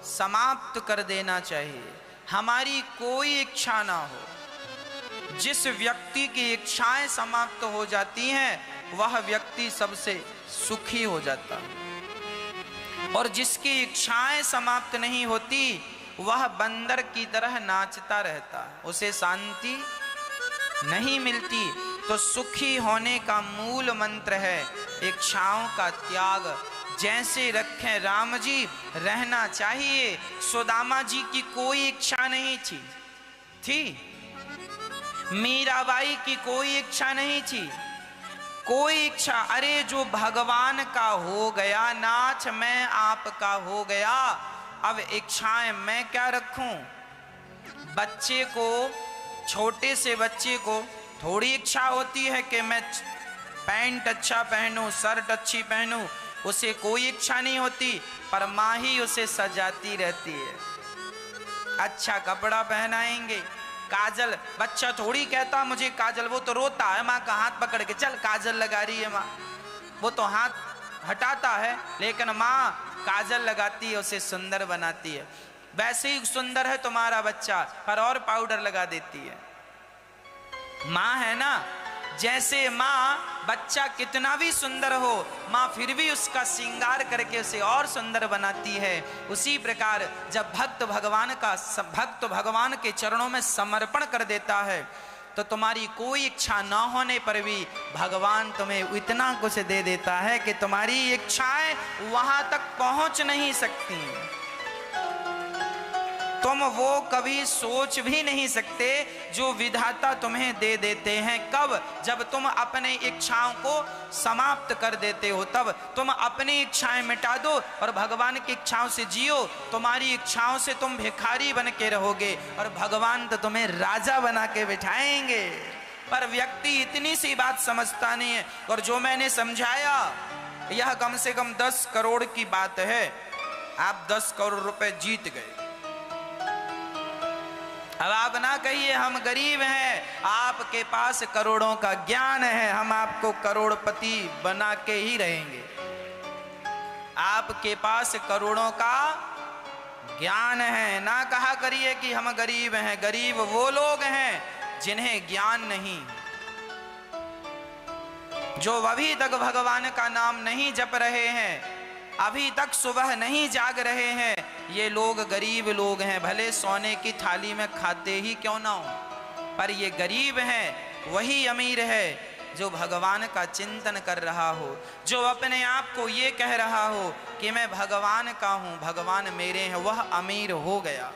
समाप्त कर देना चाहिए। हमारी कोई इच्छा ना हो। जिस व्यक्ति की इच्छाएं समाप्त हो जाती हैं वह व्यक्ति सबसे सुखी हो जाता है, और जिसकी इच्छाएं समाप्त नहीं होती वह बंदर की तरह नाचता रहता है, उसे शांति नहीं मिलती। तो सुखी होने का मूल मंत्र है इच्छाओं का त्याग। जैसे रखें राम जी रहना चाहिए। सुदामा जी की कोई इच्छा नहीं थी, मीराबाई की कोई इच्छा नहीं थी, कोई इच्छा। अरे जो भगवान का हो गया, नाथ मैं आपका हो गया, अब इच्छाएं मैं क्या रखूं? बच्चे को, छोटे से बच्चे को थोड़ी इच्छा होती है कि मैं पैंट अच्छा पहनूं, शर्ट अच्छी पहनूं, उसे कोई इच्छा नहीं होती, पर माँ ही उसे सजाती रहती है। अच्छा कपड़ा पहनाएंगे, काजल, बच्चा थोड़ी कहता मुझे काजल, वो तो रोता है माँ का हाथ पकड़ के, चल काजल लगा रही है माँ, वो तो हाथ हटाता है, लेकिन माँ काजल लगाती है, उसे सुंदर बनाती है। वैसे ही सुंदर है तुम्हारा बच्चा, पर और पाउडर लगा देती है। माँ है ना, जैसे माँ बच्चा कितना भी सुंदर हो, माँ फिर भी उसका श्रृंगार करके उसे और सुंदर बनाती है। उसी प्रकार जब भक्त भगवान के चरणों में समर्पण कर देता है तो तुम्हारी कोई इच्छा न होने पर भी भगवान तुम्हें इतना कुछ दे देता है कि तुम्हारी इच्छाएं वहां तक पहुंच नहीं सकती। तुम वो कभी सोच भी नहीं सकते जो विधाता तुम्हें दे देते हैं। कब? जब तुम अपने इच्छाओं को समाप्त कर देते हो, तब तुम अपनी इच्छाएं मिटा दो और भगवान की इच्छाओं से जियो। तुम्हारी इच्छाओं से तुम भिखारी बन के रहोगे और भगवान तो तुम्हें राजा बना के बिठाएंगे। पर व्यक्ति इतनी सी बात समझता नहीं है। और जो मैंने समझाया यह कम से कम 10 करोड़ की बात है। आप 10 करोड़ रुपए जीत गए। अब आप ना कहिए हम गरीब हैं, आपके पास करोड़ों का ज्ञान है, हम आपको करोड़पति बना के ही रहेंगे। आपके पास करोड़ों का ज्ञान है। ना कहा करिए कि हम गरीब हैं। गरीब वो लोग हैं जिन्हें ज्ञान नहीं, जो अभी तक भगवान का नाम नहीं जप रहे हैं, अभी तक सुबह नहीं जाग रहे हैं, ये लोग गरीब लोग हैं। भले सोने की थाली में खाते ही क्यों ना हो, पर ये गरीब हैं। वही अमीर है जो भगवान का चिंतन कर रहा हो, जो अपने आप को ये कह रहा हो कि मैं भगवान का हूँ, भगवान मेरे हैं, वह अमीर हो गया।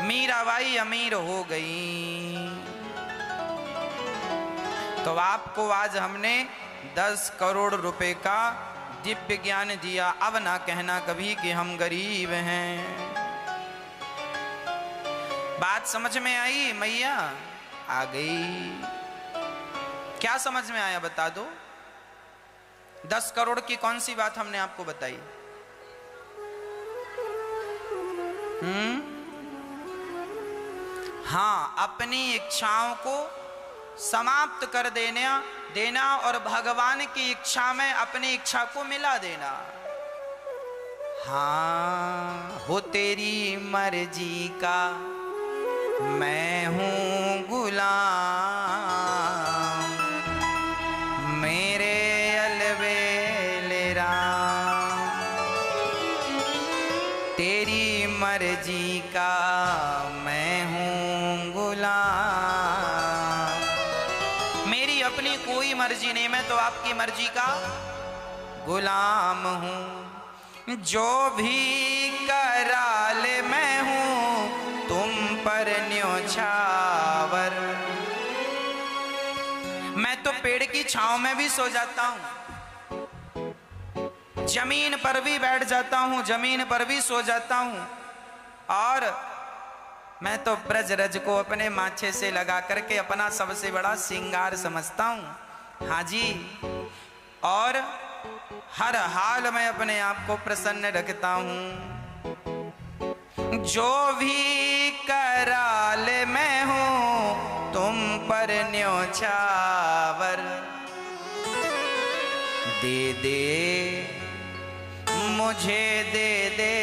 मीराबाई अमीर हो गई। तो आपको आज हमने 10 करोड़ रुपए का दिव्य ज्ञान दिया। अब ना कहना कभी कि हम गरीब हैं। बात समझ में आई मैया? आ गई। क्या समझ में आया बता दो? 10 करोड़ की कौन सी बात हमने आपको बताई? हाँ, अपनी इच्छाओं को समाप्त कर देना और भगवान की इच्छा में अपनी इच्छा को मिला देना। हाँ, हो तेरी मर्जी का मैं हूँ गुलाम, मेरे अलबेल राम। तेरी मर्जी का मैं हूँ गुलाम, मेरी अपनी कोई मर्जी नहीं, मैं तो आपकी मर्जी का गुलाम हूँ। जो भी करा ले मैं हूँ तुम पर न्योछावर। मैं तो पेड़ की छांव में भी सो जाता हूं, जमीन पर भी बैठ जाता हूं, जमीन पर भी सो जाता हूं, और मैं तो ब्रज रज को अपने माथे से लगा करके अपना सबसे बड़ा श्रृंगार समझता हूं। हाँ जी, और हर हाल में अपने आप को प्रसन्न रखता हूं। जो भी करा ले मैं हूँ तुम पर न्योछावर। दे दे मुझे दे दे,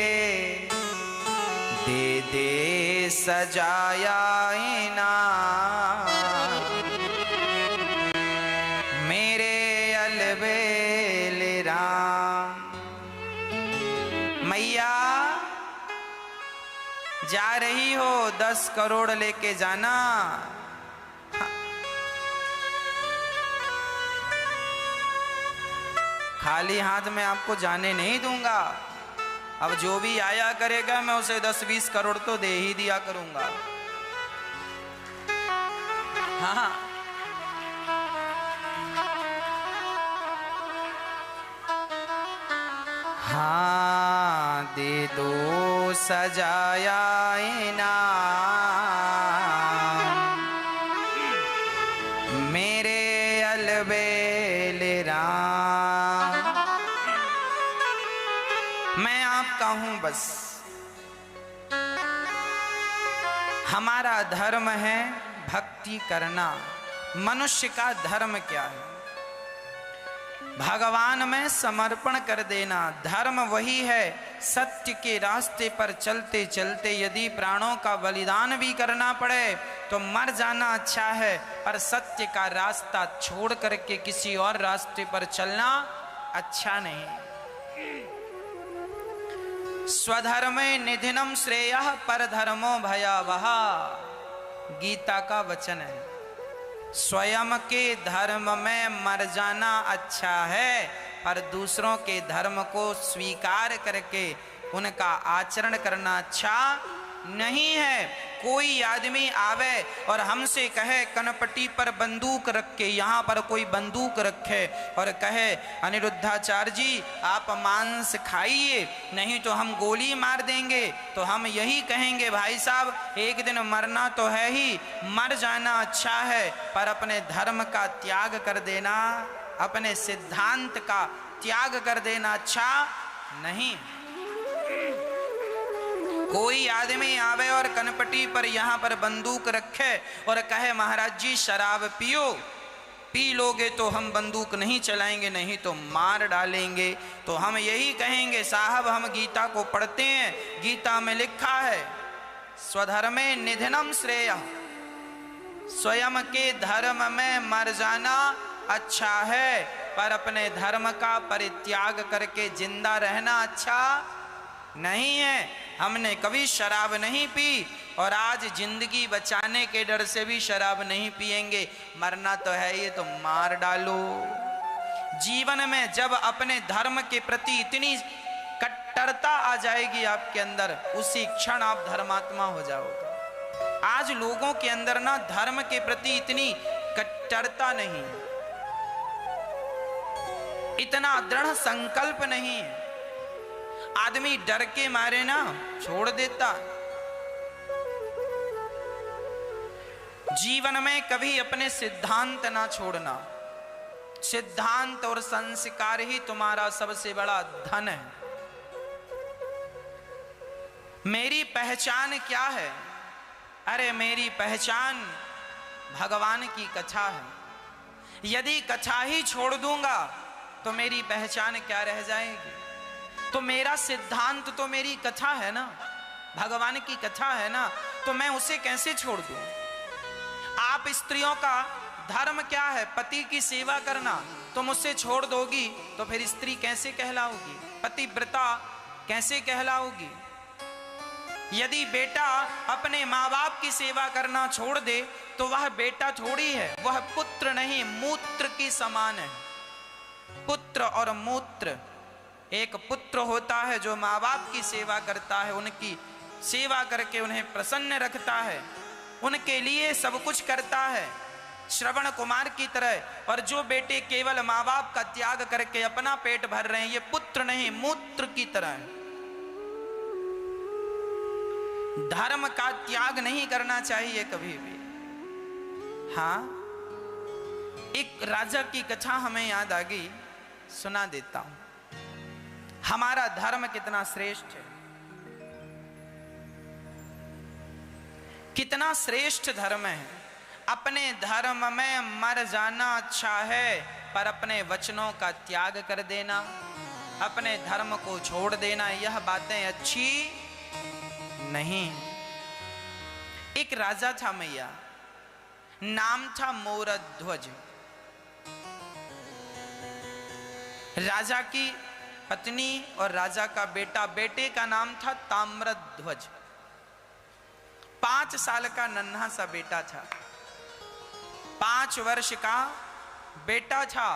दे दे सजाया इनाम, मेरे अलबेल राम। मैया जा रही हो 10 करोड़ लेके जाना। खाली हाथ में आपको जाने नहीं दूंगा। अब जो भी आया करेगा मैं उसे 10-20 करोड़ तो दे ही दिया करूंगा। हाँ, हाँ, दे दो सजाया इनाम, मेरे अलबेल राम। मैं आपका हूं बस। हमारा धर्म है भक्ति करना। मनुष्य का धर्म क्या है? भगवान में समर्पण कर देना। धर्म वही है, सत्य के रास्ते पर चलते चलते यदि प्राणों का बलिदान भी करना पड़े तो मर जाना अच्छा है, पर सत्य का रास्ता छोड़ करके किसी और रास्ते पर चलना अच्छा नहीं। स्वधर्मे निधनम श्रेयः परधर्मो भयावह, गीता का वचन है। स्वयं के धर्म में मर जाना अच्छा है, पर दूसरों के धर्म को स्वीकार करके उनका आचरण करना अच्छा नहीं है। कोई आदमी आवे और हमसे कहे कनपटी पर बंदूक रख के, यहाँ पर कोई बंदूक रखे और कहे अनिरुद्धाचार्य जी आप मांस खाइए नहीं तो हम गोली मार देंगे, तो हम यही कहेंगे भाई साहब एक दिन मरना तो है ही, मर जाना अच्छा है, पर अपने धर्म का त्याग कर देना, अपने सिद्धांत का त्याग कर देना अच्छा नहीं। कोई आदमी आवे और कनपटी पर यहाँ पर बंदूक रखे और कहे महाराज जी शराब पियो, पी लोगे तो हम बंदूक नहीं चलाएंगे नहीं तो मार डालेंगे, तो हम यही कहेंगे साहब हम गीता को पढ़ते हैं, गीता में लिखा है स्वधर्मे निधनम श्रेयः, स्वयं के धर्म में मर जाना अच्छा है, पर अपने धर्म का परित्याग करके जिंदा रहना अच्छा नहीं है, हमने कभी शराब नहीं पी और आज जिंदगी बचाने के डर से भी शराब नहीं पिएंगे। मरना तो है, ये तो मार डालो। जीवन में जब अपने धर्म के प्रति इतनी कट्टरता आ जाएगी आपके अंदर, उसी क्षण आप धर्मात्मा हो जाओगे। आज लोगों के अंदर ना धर्म के प्रति इतनी कट्टरता नहीं, इतना दृढ़ संकल्प नहीं है। आदमी डर के मारे ना छोड़ देता। जीवन में कभी अपने सिद्धांत ना छोड़ना। सिद्धांत और संस्कार ही तुम्हारा सबसे बड़ा धन है। मेरी पहचान क्या है? अरे मेरी पहचान भगवान की कथा है। यदि कथा ही छोड़ दूंगा तो मेरी पहचान क्या रह जाएगी? तो मेरा सिद्धांत तो मेरी कथा है ना, भगवान की कथा है ना, तो मैं उसे कैसे छोड़ दूं? आप स्त्रियों का धर्म क्या है? पति की सेवा करना। तुम उससे छोड़ दोगी तो फिर स्त्री कैसे कहलाओगी? पतिव्रता कैसे कहलाओगी? यदि बेटा अपने माँ बाप की सेवा करना छोड़ दे तो वह बेटा थोड़ी है, वह पुत्र नहीं, मूत्र की समान है। पुत्र और मूत्र, एक पुत्र होता है जो माँ बाप की सेवा करता है, उनकी सेवा करके उन्हें प्रसन्न रखता है, उनके लिए सब कुछ करता है, श्रवण कुमार की तरह। और जो बेटे केवल माँ बाप का त्याग करके अपना पेट भर रहे हैं, ये पुत्र नहीं, मूत्र की तरह है। धर्म का त्याग नहीं करना चाहिए कभी भी। हाँ, एक राजा की कथा हमें याद आ गई, सुना देता हूं। हमारा धर्म कितना श्रेष्ठ है, कितना श्रेष्ठ धर्म है। अपने धर्म में मर जाना अच्छा है, पर अपने वचनों का त्याग कर देना, अपने धर्म को छोड़ देना, यह बातें अच्छी नहीं। एक राजा था मैया, नाम था मोरध्वज। राजा की पत्नी और राजा का बेटा, बेटे का नाम था ताम्रध्वज। 5 साल का नन्हा सा बेटा था, 5 वर्ष का बेटा था,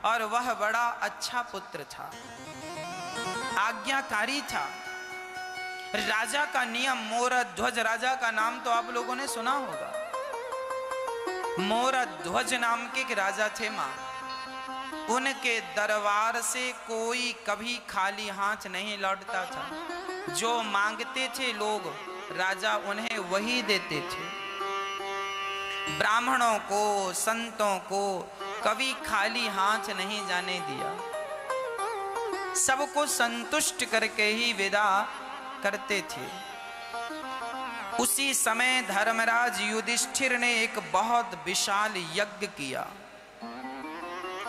और वह बड़ा अच्छा पुत्र था, आज्ञाकारी था। राजा का नियम, मोरध्वज राजा का नाम तो आप लोगों ने सुना होगा। मोरध्वज नाम के एक राजा थे मां, उनके दरबार से कोई कभी खाली हाथ नहीं लौटता था। जो मांगते थे लोग, राजा उन्हें वही देते थे। ब्राह्मणों को, संतों को कभी खाली हाथ नहीं जाने दिया, सबको संतुष्ट करके ही विदा करते थे। उसी समय धर्मराज युधिष्ठिर ने एक बहुत विशाल यज्ञ किया।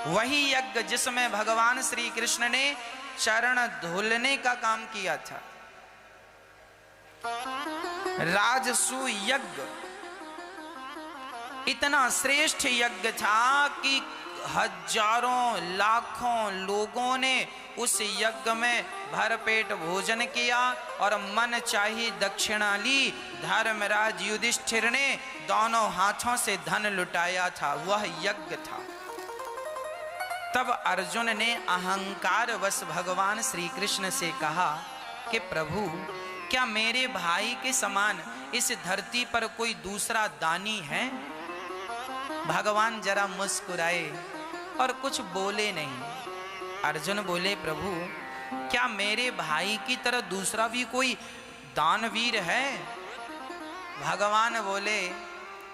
वही यज्ञ जिसमें भगवान श्री कृष्ण ने चरण धुलने का काम किया था। राजसू यज्ञ इतना श्रेष्ठ यज्ञ था कि हजारों लाखों लोगों ने उस यज्ञ में भरपेट भोजन किया और मन चाही दक्षिणा ली। धर्मराज युधिष्ठिर ने दोनों हाथों से धन लुटाया था, वह यज्ञ था। तब अर्जुन ने अहंकार वश भगवान श्री कृष्ण से कहा कि प्रभु, क्या मेरे भाई के समान इस धरती पर कोई दूसरा दानी है? भगवान जरा मुस्कुराए और कुछ बोले नहीं। अर्जुन बोले, प्रभु क्या मेरे भाई की तरह दूसरा भी कोई दानवीर है? भगवान बोले,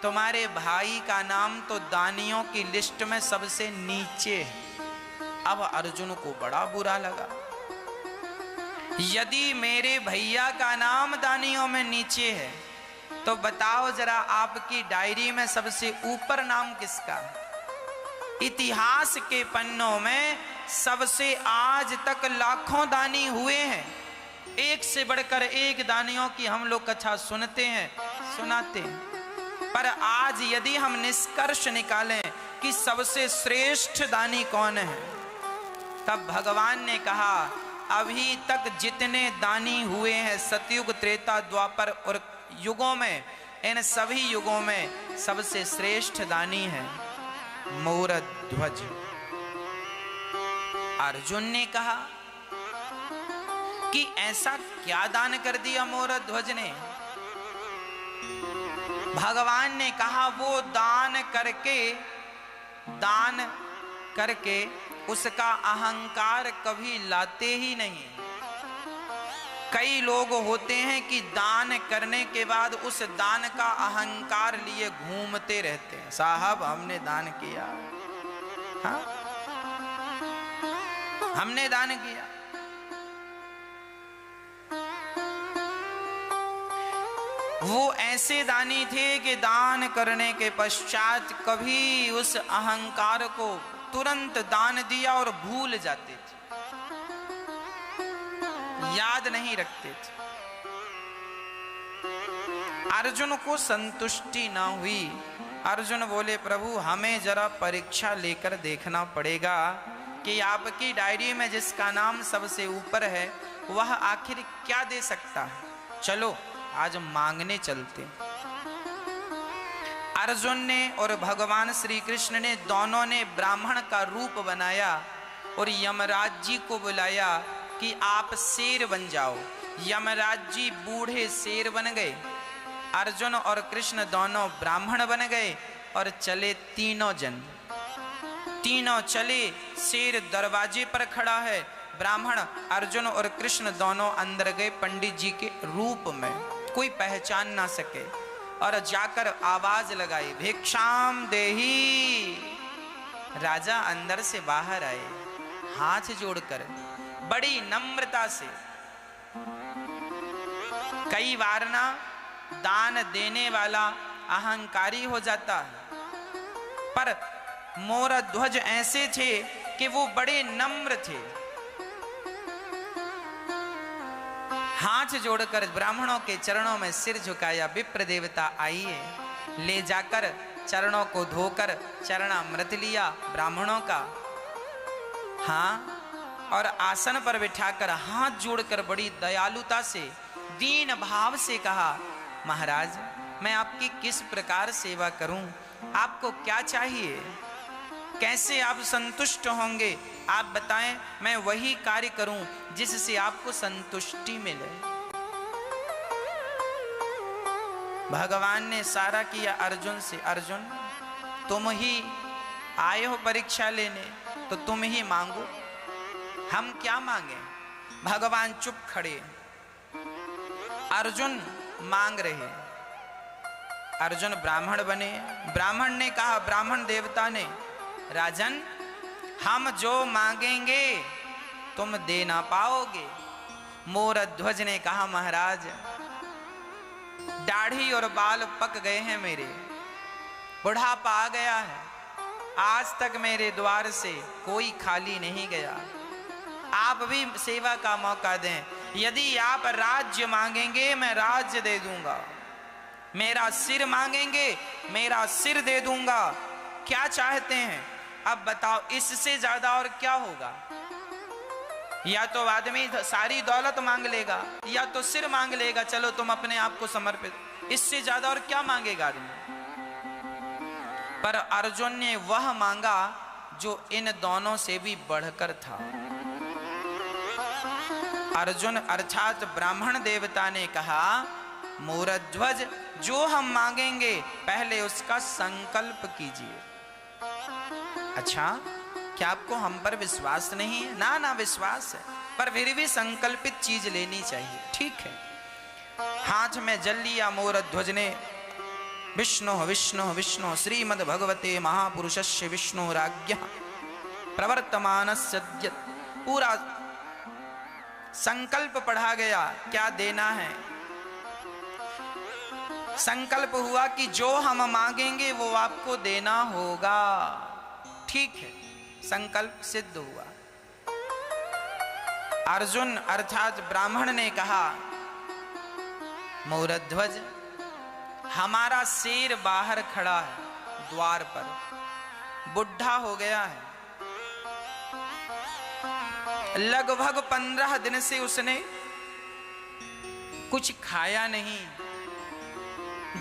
तुम्हारे भाई का नाम तो दानियों की लिस्ट में सबसे नीचे है। अब अर्जुन को बड़ा बुरा लगा। यदि मेरे भैया का नाम दानियों में नीचे है तो बताओ जरा आपकी डायरी में सबसे ऊपर नाम किसका? इतिहास के पन्नों में सबसे आज तक लाखों दानी हुए हैं, एक से बढ़कर एक दानियों की हम लोग कथा सुनते हैं, सुनाते हैं। पर आज यदि हम निष्कर्ष निकालें कि सबसे श्रेष्ठ दानी कौन है, तब भगवान ने कहा, अभी तक जितने दानी हुए हैं सतयुग, त्रेता, द्वापर और युगों में, इन सभी युगों में सबसे श्रेष्ठ दानी है मोरध्वज। अर्जुन ने कहा कि ऐसा क्या दान कर दिया मोरध्वज ने? भगवान ने कहा वो दान करके उसका अहंकार कभी लाते ही नहीं। कई लोग होते हैं कि दान करने के बाद उस दान का अहंकार लिए घूमते रहते हैं, साहब हमने दान किया, हाँ हमने दान किया। वो ऐसे दानी थे कि दान करने के पश्चात कभी उस अहंकार को तुरंत दान दिया और भूल जाते थे, याद नहीं रखते थे। अर्जुन को संतुष्टि ना हुई। अर्जुन बोले प्रभु हमें जरा परीक्षा लेकर देखना पड़ेगा कि आपकी डायरी में जिसका नाम सबसे ऊपर है वह आखिर क्या दे सकता है। चलो आज मांगने चलते। अर्जुन ने और भगवान श्री कृष्ण ने दोनों ने ब्राह्मण का रूप बनाया और यमराज जी को बुलाया कि आप शेर बन जाओ। यमराज जी बूढ़े शेर बन गए, अर्जुन और कृष्ण दोनों ब्राह्मण बन गए और चले तीनों जन। तीनों चले, शेर दरवाजे पर खड़ा है, ब्राह्मण अर्जुन और कृष्ण दोनों अंदर गए पंडित जी के रूप में, कोई पहचान ना सके, और जाकर आवाज लगाई भिक्षाम देही। राजा अंदर से बाहर आए हाथ जोड़कर बड़ी नम्रता से। कई बार ना दान देने वाला अहंकारी हो जाता है, पर मोरध्वज ऐसे थे कि वो बड़े नम्र थे। हाथ जोड़कर ब्राह्मणों के चरणों में सिर झुकाया, विप्र देवता आइए। ले जाकर चरणों को धोकर चरणामृत लिया ब्राह्मणों का, हाँ, और आसन पर बिठाकर हाथ जोड़कर बड़ी दयालुता से दीन भाव से कहा महाराज मैं आपकी किस प्रकार सेवा करूं, आपको क्या चाहिए, कैसे आप संतुष्ट होंगे, आप बताएं, मैं वही कार्य करूं जिससे आपको संतुष्टि मिले। भगवान ने सारा किया अर्जुन से, अर्जुन तुम ही आए हो परीक्षा लेने तो तुम ही मांगो, हम क्या मांगे। भगवान चुप खड़े, अर्जुन मांग रहे। अर्जुन ब्राह्मण बने। ब्राह्मण ने कहा, ब्राह्मण देवता ने, राजन हम जो मांगेंगे तुम दे ना पाओगे। मोरध्वज ने कहा महाराज दाढ़ी और बाल पक गए हैं मेरे, बुढ़ापा आ गया है, आज तक मेरे द्वार से कोई खाली नहीं गया, आप भी सेवा का मौका दें। यदि आप राज्य मांगेंगे मैं राज्य दे दूंगा, मेरा सिर मांगेंगे मेरा सिर दे दूंगा, क्या चाहते हैं अब बताओ, इससे ज्यादा और क्या होगा। या तो आदमी सारी दौलत मांग लेगा या तो सिर मांग लेगा, चलो तुम अपने आप को समर्पित, इससे ज्यादा और क्या मांगेगा आदमी। पर अर्जुन ने वह मांगा जो इन दोनों से भी बढ़कर था। अर्जुन अर्थात ब्राह्मण देवता ने कहा मोरध्वज जो हम मांगेंगे पहले उसका संकल्प कीजिए। अच्छा, क्या आपको हम पर विश्वास नहीं है? ना ना विश्वास है, पर फिर भी संकल्पित चीज लेनी चाहिए। ठीक है, हाथ में जल लिया मोरध्वज ने। विष्णु विष्णु विष्णु श्रीमद् भगवते महापुरुषस्य विष्णु राज्ञः प्रवर्तमानस्य पूरा संकल्प पढ़ा गया, क्या देना है। संकल्प हुआ कि जो हम मांगेंगे वो आपको देना होगा। ठीक है, संकल्प सिद्ध हुआ। अर्जुन अर्थात ब्राह्मण ने कहा मोरध्वज हमारा शेर बाहर खड़ा है द्वार पर, बुढ़ा हो गया है, लगभग 15 दिन से उसने कुछ खाया नहीं।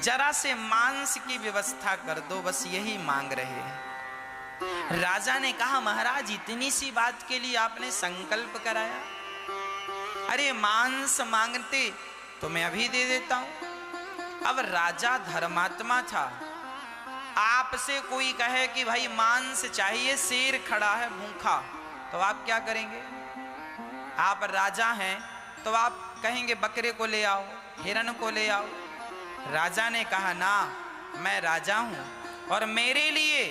जरा से मांस की व्यवस्था कर दो, बस यही मांग रहे हैं। राजा ने कहा, महाराज इतनी सी बात के लिए आपने संकल्प कराया? अरे मांस मांगते तो मैं अभी दे देता हूं। अब राजा धर्मात्मा था। आपसे कोई कहे कि भाई मांस चाहिए, शेर खड़ा है भूखा, तो आप क्या करेंगे? आप राजा हैं तो आप कहेंगे बकरे को ले आओ, हिरण को ले आओ। राजा ने कहा, ना, मैं राजा हूं और मेरे लिए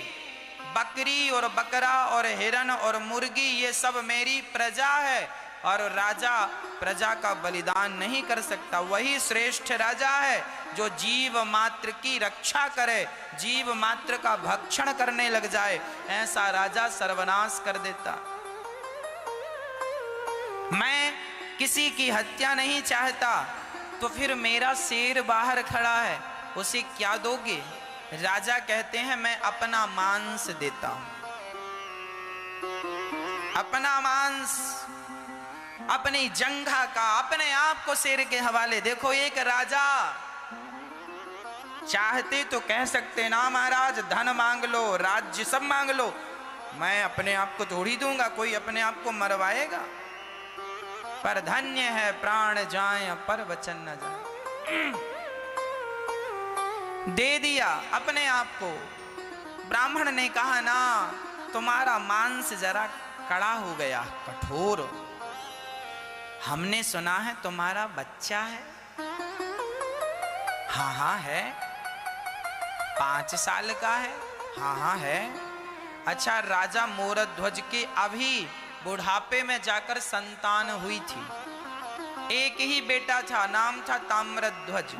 बकरी और बकरा और हिरण और मुर्गी ये सब मेरी प्रजा है, और राजा प्रजा का बलिदान नहीं कर सकता। वही श्रेष्ठ राजा है जो जीव मात्र की रक्षा करे, जीव मात्र का भक्षण करने लग जाए, ऐसा राजा सर्वनाश कर देता। मैं किसी की हत्या नहीं चाहता, तो फिर मेरा शेर बाहर खड़ा है, उसे क्या दोगे? राजा कहते हैं, मैं अपना मांस देता हूं, अपना मांस, अपनी जंघा का, अपने आप को शेर के हवाले। देखो, एक राजा चाहते तो कह सकते ना महाराज धन मांग लो, राज्य सब मांग लो, मैं अपने आप को थोड़ी दूंगा, कोई अपने आप को मरवाएगा। पर धन्य है प्राण जाए पर वचन न जाए। दे दिया अपने आप को। ब्राह्मण ने कहा, ना, तुम्हारा मांस जरा कड़ा हो गया, कठोर। हमने सुना है तुम्हारा बच्चा है। हाँ हाँ है। 5 साल का है। हाँ हाँ है। अच्छा, राजा मोरध्वज के अभी बुढ़ापे में जाकर संतान हुई थी। एक ही बेटा था, नाम था ताम्रध्वज।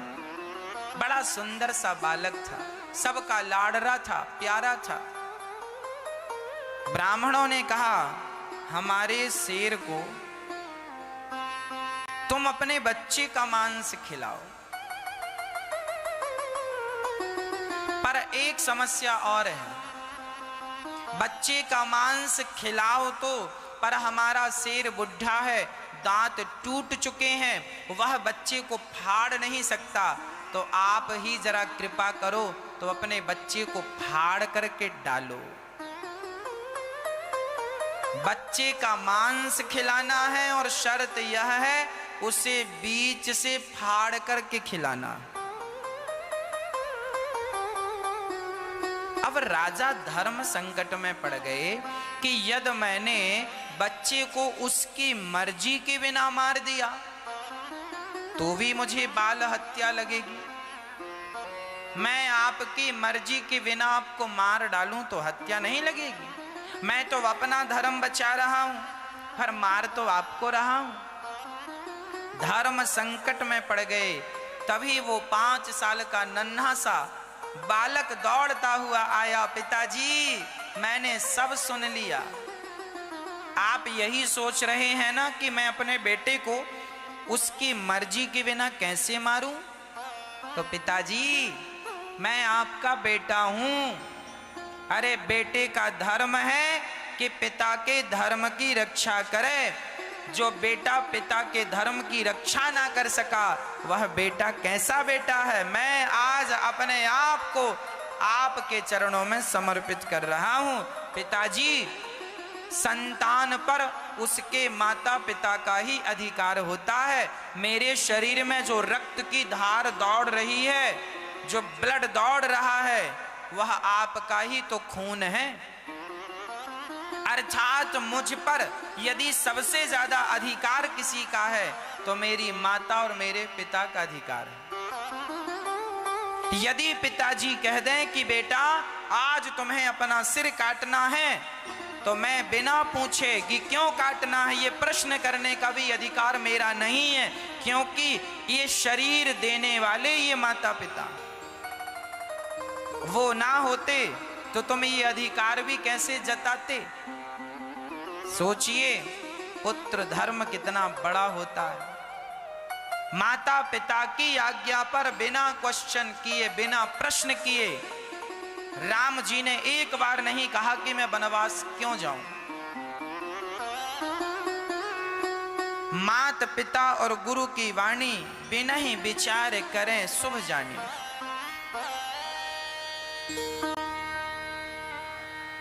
बड़ा सुंदर सा बालक था, सबका लाडला था, प्यारा था। ब्राह्मणों ने कहा, हमारे शेर को तुम अपने बच्चे का मांस खिलाओ, पर एक समस्या और है। बच्चे का मांस खिलाओ तो, पर हमारा शेर बुढ़ा है, दांत टूट चुके हैं, वह बच्चे को फाड़ नहीं सकता, तो आप ही जरा कृपा करो, तो अपने बच्चे को फाड़ करके डालो। बच्चे का मांस खिलाना है और शर्त यह है उसे बीच से फाड़ करके खिलाना। अब राजा धर्म संकट में पड़ गए कि यदि मैंने बच्चे को उसकी मर्जी के बिना मार दिया तो भी मुझे बाल हत्या लगेगी। मैं आपकी मर्जी के बिना आपको मार डालूं तो हत्या नहीं लगेगी। मैं तो अपना धर्म बचा रहा हूं, पर मार तो आपको रहा हूं। धर्म संकट में पड़ गए। तभी वो 5 साल का नन्हा सा बालक दौड़ता हुआ आया, पिताजी मैंने सब सुन लिया। आप यही सोच रहे हैं ना कि मैं अपने बेटे को उसकी मर्जी के बिना कैसे मारूं? तो पिताजी, मैं आपका बेटा हूं। अरे बेटे का धर्म है कि पिता के धर्म की रक्षा करे। जो बेटा पिता के धर्म की रक्षा ना कर सका, वह बेटा कैसा बेटा है? मैं आज अपने आप को आपके चरणों में समर्पित कर रहा हूं। पिताजी, संतान पर उसके माता पिता का ही अधिकार होता है। मेरे शरीर में जो रक्त की धार दौड़ रही है, जो ब्लड दौड़ रहा है, वह आपका ही तो खून है। अर्थात मुझ पर यदि सबसे ज्यादा अधिकार किसी का है तो मेरी माता और मेरे पिता का अधिकार है। यदि पिताजी कह दें कि बेटा आज तुम्हें अपना सिर काटना है, तो मैं बिना पूछे कि क्यों काटना है ये प्रश्न करने का भी अधिकार मेरा नहीं है, क्योंकि ये शरीर देने वाले ये माता पिता, वो ना होते तो तुम ये अधिकार भी कैसे जताते? सोचिए पुत्र धर्म कितना बड़ा होता है। माता पिता की आज्ञा पर बिना क्वेश्चन किए, बिना प्रश्न किए, राम जी ने एक बार नहीं कहा कि मैं वनवास क्यों जाऊं। मात पिता और गुरु की वाणी बिना ही विचार करें शुभ जानी।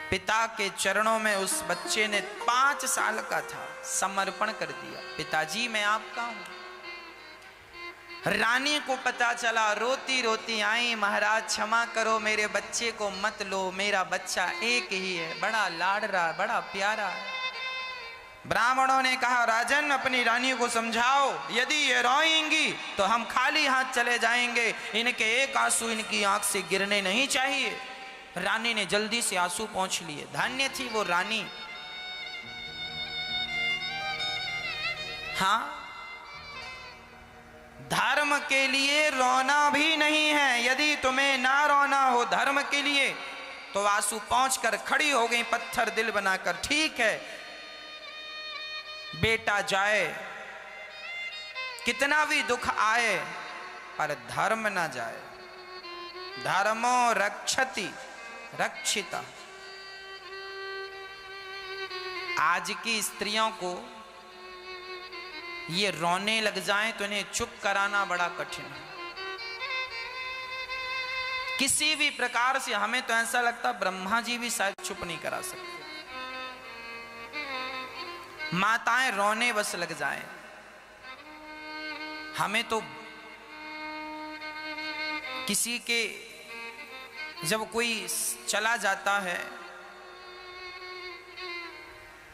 पिता के चरणों में उस बच्चे ने 5 साल का था समर्पण कर दिया। पिताजी मैं आपका हूं। रानी को पता चला, रोती रोती आई, महाराज क्षमा करो, मेरे बच्चे को मत लो, मेरा बच्चा एक ही है, बड़ा लाड रहा, बड़ा प्यारा है। ब्राह्मणों ने कहा, राजन अपनी रानी को समझाओ, यदि ये रोएंगी तो हम खाली हाथ चले जाएंगे, इनके एक आंसू इनकी आंख से गिरने नहीं चाहिए। रानी ने जल्दी से आंसू पोंछ लिए। धन्य थी वो रानी। हाँ, धर्म के लिए रोना भी नहीं है। यदि तुम्हें ना रोना हो धर्म के लिए तो आंसू पोंछ कर खड़ी हो गई, पत्थर दिल बनाकर। ठीक है, बेटा जाए, कितना भी दुख आए, पर धर्म ना जाए। धर्मो रक्षति रक्षिता। आज की स्त्रियों को ये रोने लग जाएं तो इन्हें चुप कराना बड़ा कठिन है। किसी भी प्रकार से हमें तो ऐसा लगता ब्रह्मा जी भी शायद चुप नहीं करा सकते। माताएं रोने बस लग जाएं। हमें तो किसी के जब कोई चला जाता है,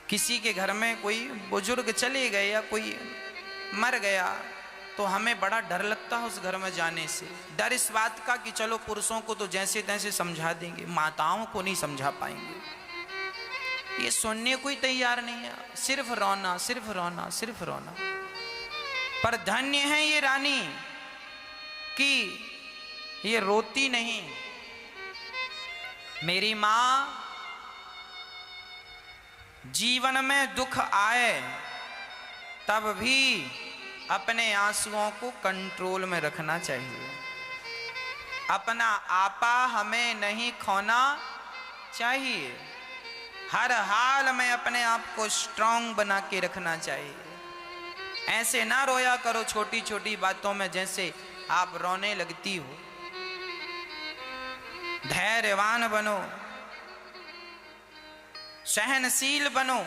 किसी के घर में कोई बुजुर्ग चले गए या कोई मर गया, तो हमें बड़ा डर लगता है उस घर में जाने से। डर इस बात का कि चलो पुरुषों को तो जैसे तैसे समझा देंगे, माताओं को नहीं समझा पाएंगे। ये सुनने को ही तैयार नहीं है, सिर्फ रोना, सिर्फ रोना, सिर्फ रोना। पर धन्य है ये रानी कि ये रोती नहीं। मेरी मां जीवन में दुख आए तब भी अपने आंसुओं को कंट्रोल में रखना चाहिए। अपना आपा हमें नहीं खोना चाहिए। हर हाल में अपने आप को स्ट्रांग बना के रखना चाहिए। ऐसे ना रोया करो छोटी छोटी बातों में जैसे आप रोने लगती हो। धैर्यवान बनो, सहनशील बनो।